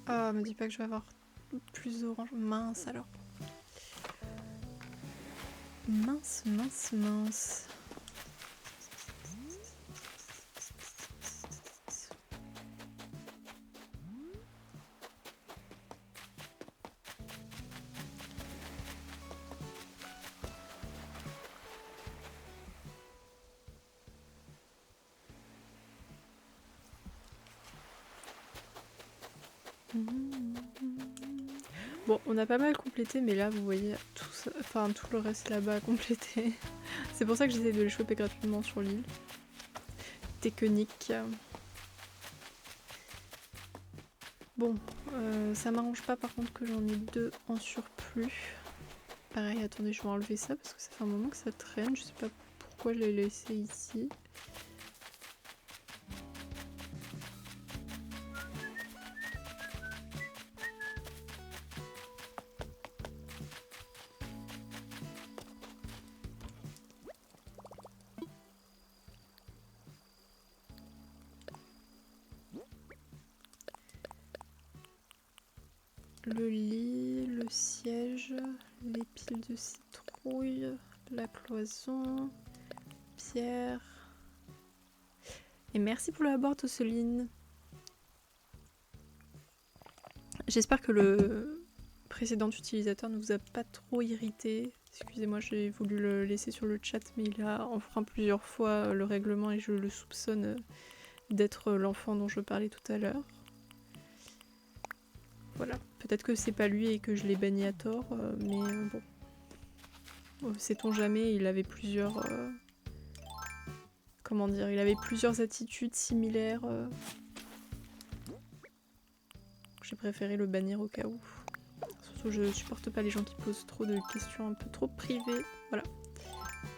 Oh, me dis pas que je vais avoir plus d'orange. Mince alors. Mince, mince, mince. Bon, on a pas mal complété, mais là, vous voyez, tout, ça, enfin, tout le reste là-bas à compléter. C'est pour ça que j'essaie de les choper gratuitement sur l'île. Technique. Bon, ça m'arrange pas par contre que j'en ai 2 en surplus. Pareil, attendez, je vais enlever ça parce que ça fait un moment que ça traîne. Je sais pas pourquoi je l'ai laissé ici. Le lit, le siège, les piles de citrouille, la cloison, pierre. Et merci pour la boîte, Océline. J'espère que le précédent utilisateur ne vous a pas trop irrité. Excusez-moi, j'ai voulu le laisser sur le chat, mais il a enfreint plusieurs fois le règlement et je le soupçonne d'être l'enfant dont je parlais tout à l'heure. Voilà, peut-être que c'est pas lui et que je l'ai banni à tort, mais bon. Sait-on jamais, il avait plusieurs... comment dire, il avait plusieurs attitudes similaires j'ai préféré le bannir au cas où. Surtout je supporte pas les gens qui posent trop de questions un peu trop privées. Voilà.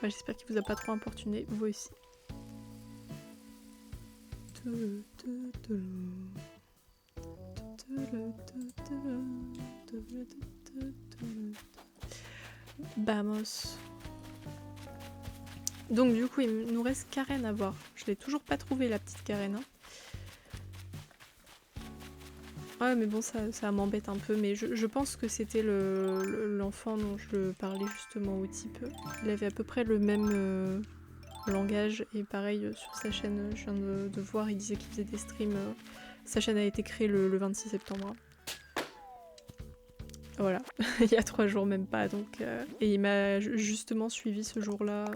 Bah, j'espère qu'il vous a pas trop importuné, vous aussi. Vamos. Donc du coup il nous reste Karen à voir. Je l'ai toujours pas trouvé la petite Karen. Hein. Ouais mais bon ça m'embête un peu, mais je pense que c'était l'enfant dont je parlais justement au type. Il avait à peu près le même langage et pareil sur sa chaîne, je viens de voir, il disait qu'il faisait des streams. Sa chaîne a été créée le 26 septembre. Voilà, il y a 3 jours même pas donc. Et il m'a justement suivi ce jour-là.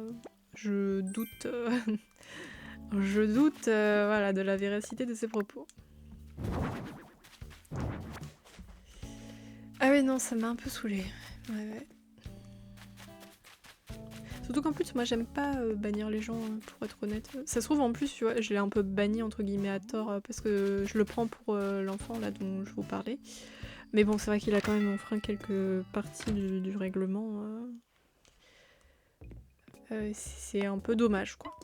Je doute, voilà, de la véracité de ses propos. Ah oui non, ça m'a un peu saoulée. Ouais. Surtout qu'en plus moi j'aime pas bannir les gens, pour être honnête. Ça se trouve en plus, tu vois, je l'ai un peu banni entre guillemets à tort parce que je le prends pour l'enfant là dont je vous parlais. Mais bon c'est vrai qu'il a quand même enfreint quelques parties du règlement. C'est un peu dommage quoi.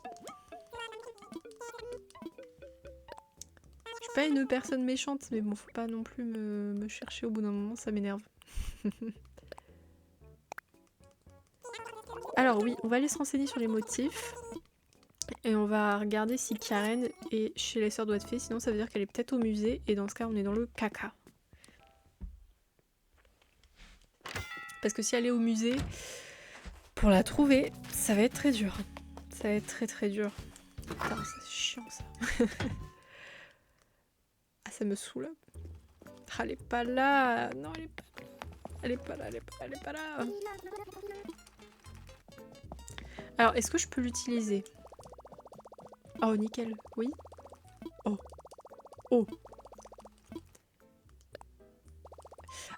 Je suis pas une personne méchante, mais bon faut pas non plus me chercher au bout d'un moment, ça m'énerve. Alors oui, on va aller se renseigner sur les motifs. Et on va regarder si Karen est chez les sœurs doigts de fée, sinon ça veut dire qu'elle est peut-être au musée, et dans ce cas on est dans le caca. Parce que si elle est au musée, pour la trouver, ça va être très dur. Ça va être très très dur. Putain, c'est chiant ça. Ah, ça me saoule. Ah, elle est pas là. Non, elle est pas là. Elle est pas là, elle est pas là. Alors, est-ce que je peux l'utiliser? Oh, nickel. Oui. Oh. Oh.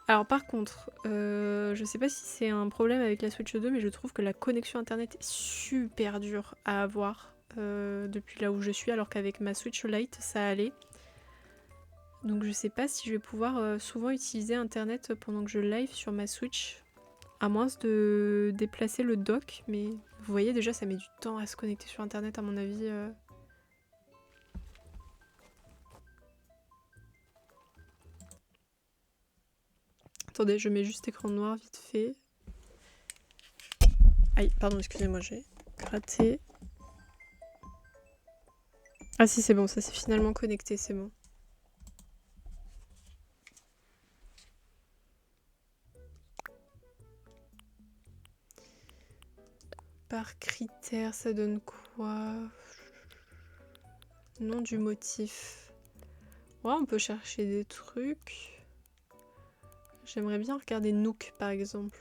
Alors par contre, je sais pas si c'est un problème avec la Switch 2, mais je trouve que la connexion internet est super dure à avoir depuis là où je suis, alors qu'avec ma Switch Lite ça allait. Donc je sais pas si je vais pouvoir souvent utiliser internet pendant que je live sur ma Switch, à moins de déplacer le dock, mais vous voyez déjà ça met du temps à se connecter sur internet à mon avis. Attendez, je mets juste écran noir vite fait. Aïe, pardon, excusez-moi, j'ai gratté. Ah si, c'est bon, ça s'est finalement connecté, c'est bon. Par critère, ça donne quoi? Nom du motif. Ouais, on peut chercher des trucs. J'aimerais bien regarder Nook, par exemple.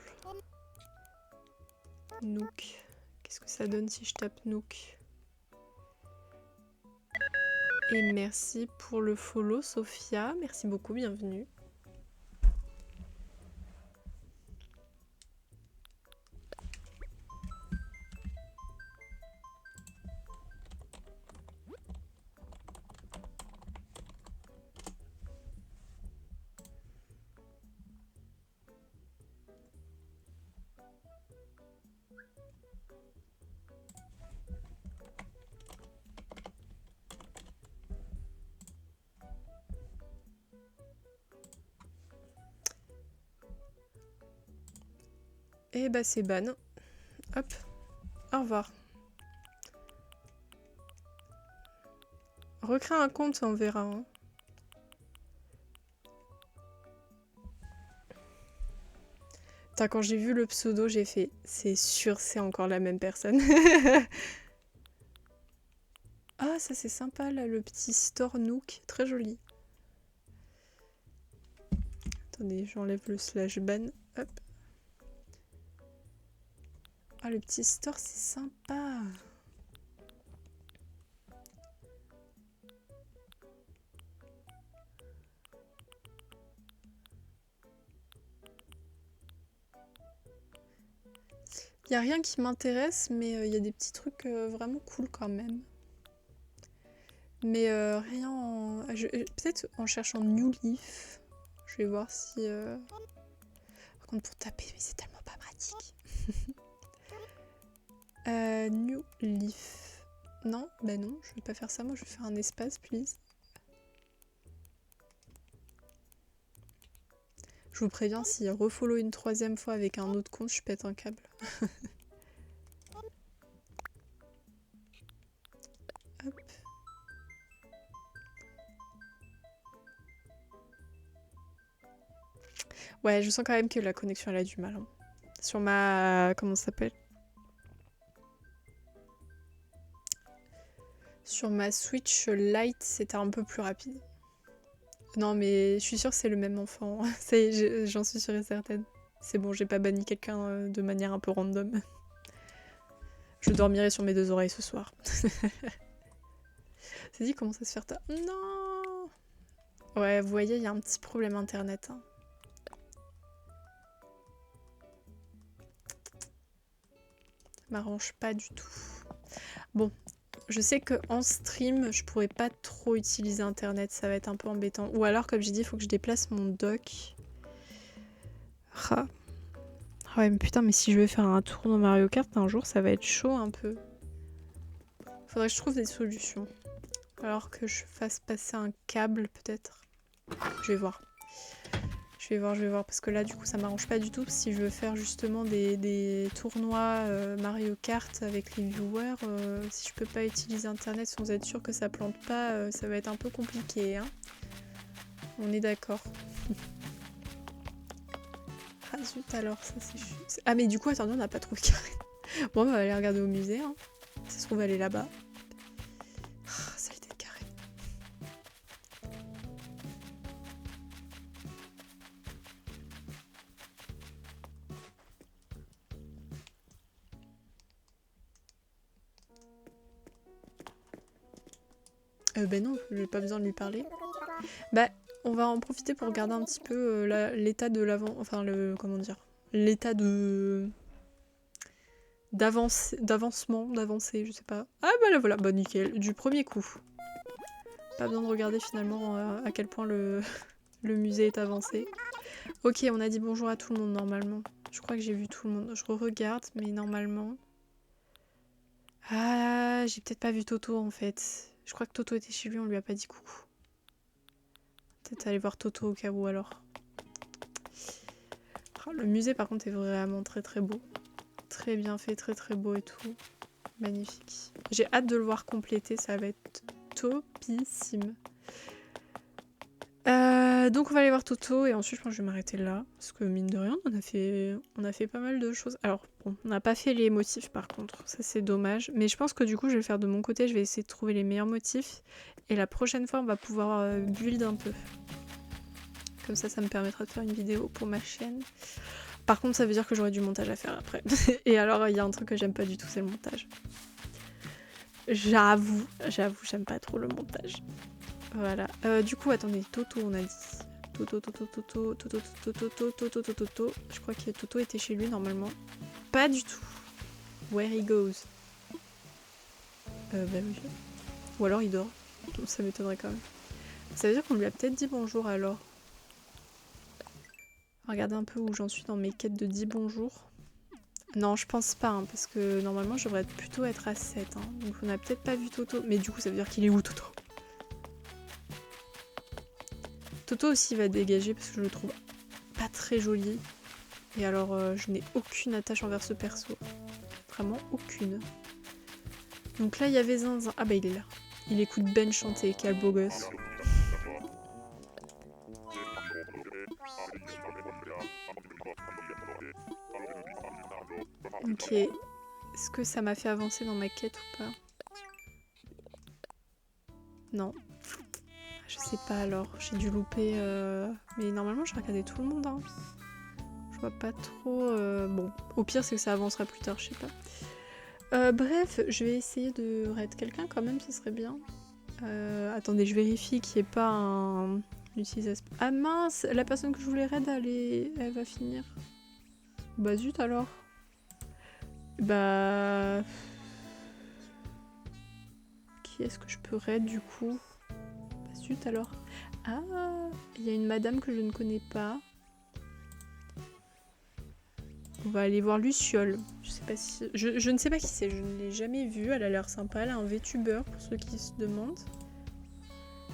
Nook. Qu'est-ce que ça donne si je tape Nook? Et merci pour le follow, Sophia. Merci beaucoup, bienvenue. Et bah c'est ban. Hop. Au revoir. Recrée un compte, on verra. Hein. Putain, quand j'ai vu le pseudo, j'ai fait c'est sûr, c'est encore la même personne. Ah, ça c'est sympa là, le petit store Nook, très joli. Attendez, j'enlève le slash ban. Hop. Ah, le petit store, c'est sympa. Il n'y a rien qui m'intéresse, mais il y a des petits trucs vraiment cool quand même. Mais rien en... Peut-être en cherchant New Leaf. Je vais voir si... Par contre, pour taper, mais c'est tellement pas pratique. New Leaf. Non, bah non, je vais pas faire ça. Moi, je vais faire un espace, please. Je vous préviens, si refollow une 3e fois avec un autre compte, je pète un câble. Hop. Ouais, je sens quand même que la connexion, elle a du mal. Hein. Sur ma... Comment ça s'appelle? Sur ma Switch Lite, c'était un peu plus rapide. Non, mais je suis sûre que c'est le même enfant. J'en suis sûre et certaine. C'est bon, j'ai pas banni quelqu'un de manière un peu random. Je dormirai sur mes 2 oreilles ce soir. C'est dit comment ça se faire ta... Non. Ouais, vous voyez, il y a un petit problème internet. Hein. Ça m'arrange pas du tout. Bon, je sais qu'en stream, je pourrais pas trop utiliser internet, ça va être un peu embêtant. Ou alors, comme j'ai dit, il faut que je déplace mon dock. Ah. Ouais, mais putain, mais si je veux faire un tour dans Mario Kart un jour, ça va être chaud un peu. Faudrait que je trouve des solutions. Alors que je fasse passer un câble, peut-être. Je vais voir. Je vais voir, parce que là, du coup, ça m'arrange pas du tout. Si je veux faire justement des tournois Mario Kart avec les viewers, si je peux pas utiliser Internet sans être sûr que ça plante pas, ça va être un peu compliqué. Hein. On est d'accord. Ah zut alors, ça c'est juste... Ah mais du coup, attendez, on n'a pas trouvé Karine. Bon, on va aller regarder au musée. Hein. Ça se trouve, elle est là-bas. Ah, ça a été carré. Ben non, j'ai pas besoin de lui parler. Bah, on va en profiter pour regarder un petit peu l'état de l'avant... Enfin, comment dire? L'état de... d'avancement, d'avancée, je sais pas. Ah bah là voilà, bah nickel, du premier coup. Pas besoin de regarder finalement à quel point le musée est avancé. Ok, on a dit bonjour à tout le monde normalement. Je crois que j'ai vu tout le monde. Je re-regarde, mais normalement... Ah, j'ai peut-être pas vu Toto en fait. Je crois que Toto était chez lui, on lui a pas dit coucou. Peut-être aller voir Toto au cas où alors. Oh, le musée par contre est vraiment très très beau. Très bien fait, très très beau et tout. Magnifique. J'ai hâte de le voir compléter, ça va être topissime. Donc on va aller voir Toto et ensuite je pense que je vais m'arrêter là. Parce que mine de rien, on a fait pas mal de choses. Alors bon, on n'a pas fait les motifs par contre, ça c'est dommage. Mais je pense que du coup je vais le faire de mon côté, je vais essayer de trouver les meilleurs motifs. Et la prochaine fois on va pouvoir build un peu. Comme ça me permettra de faire une vidéo pour ma chaîne. Par contre ça veut dire que j'aurai du montage à faire après. Et alors il y a un truc que j'aime pas du tout, c'est le montage. J'avoue, j'aime pas trop le montage. Voilà. Du coup, attendez, Toto, on a dit. Toto. Je crois que Toto était chez lui normalement. Pas du tout. Where he goes. Bah oui. Ou alors il dort. Ça m'étonnerait quand même. Ça veut dire qu'on lui a peut-être dit bonjour alors. Regardez un peu où j'en suis dans mes quêtes de 10 bonjours. Non, je pense pas, hein, parce que normalement je devrais plutôt être à 7. Hein, donc on a peut-être pas vu Toto. Mais du coup, ça veut dire qu'il est où Toto? Toto aussi va dégager parce que je le trouve pas très joli. Et alors, je n'ai aucune attache envers ce perso. Vraiment aucune. Donc là, il y avait Zinzin. Ah bah il est là. Il écoute Ben chanter, quel beau gosse. Ok. Est-ce que ça m'a fait avancer dans ma quête ou pas? Non. Je sais pas alors, j'ai dû louper... Mais normalement, je regardais tout le monde. Hein. Je vois pas trop... Bon, au pire, c'est que ça avancera plus tard, je sais pas. Bref, je vais essayer de raid quelqu'un quand même, ce serait bien. Attendez, je vérifie qu'il n'y ait pas un utilisateur. Ah mince, la personne que je voulais raid, elle va finir. Bah zut alors. Bah... Qui est-ce que je peux raid du coup? Bah zut alors. Ah, il y a une madame que je ne connais pas. On va aller voir Luciole. Je sais pas si... Je ne sais pas qui c'est, je ne l'ai jamais vue. Elle a l'air sympa, elle a un VTuber pour ceux qui se demandent.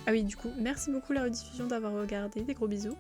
Ah oui, du coup, merci beaucoup la rediffusion d'avoir regardé. Des gros bisous.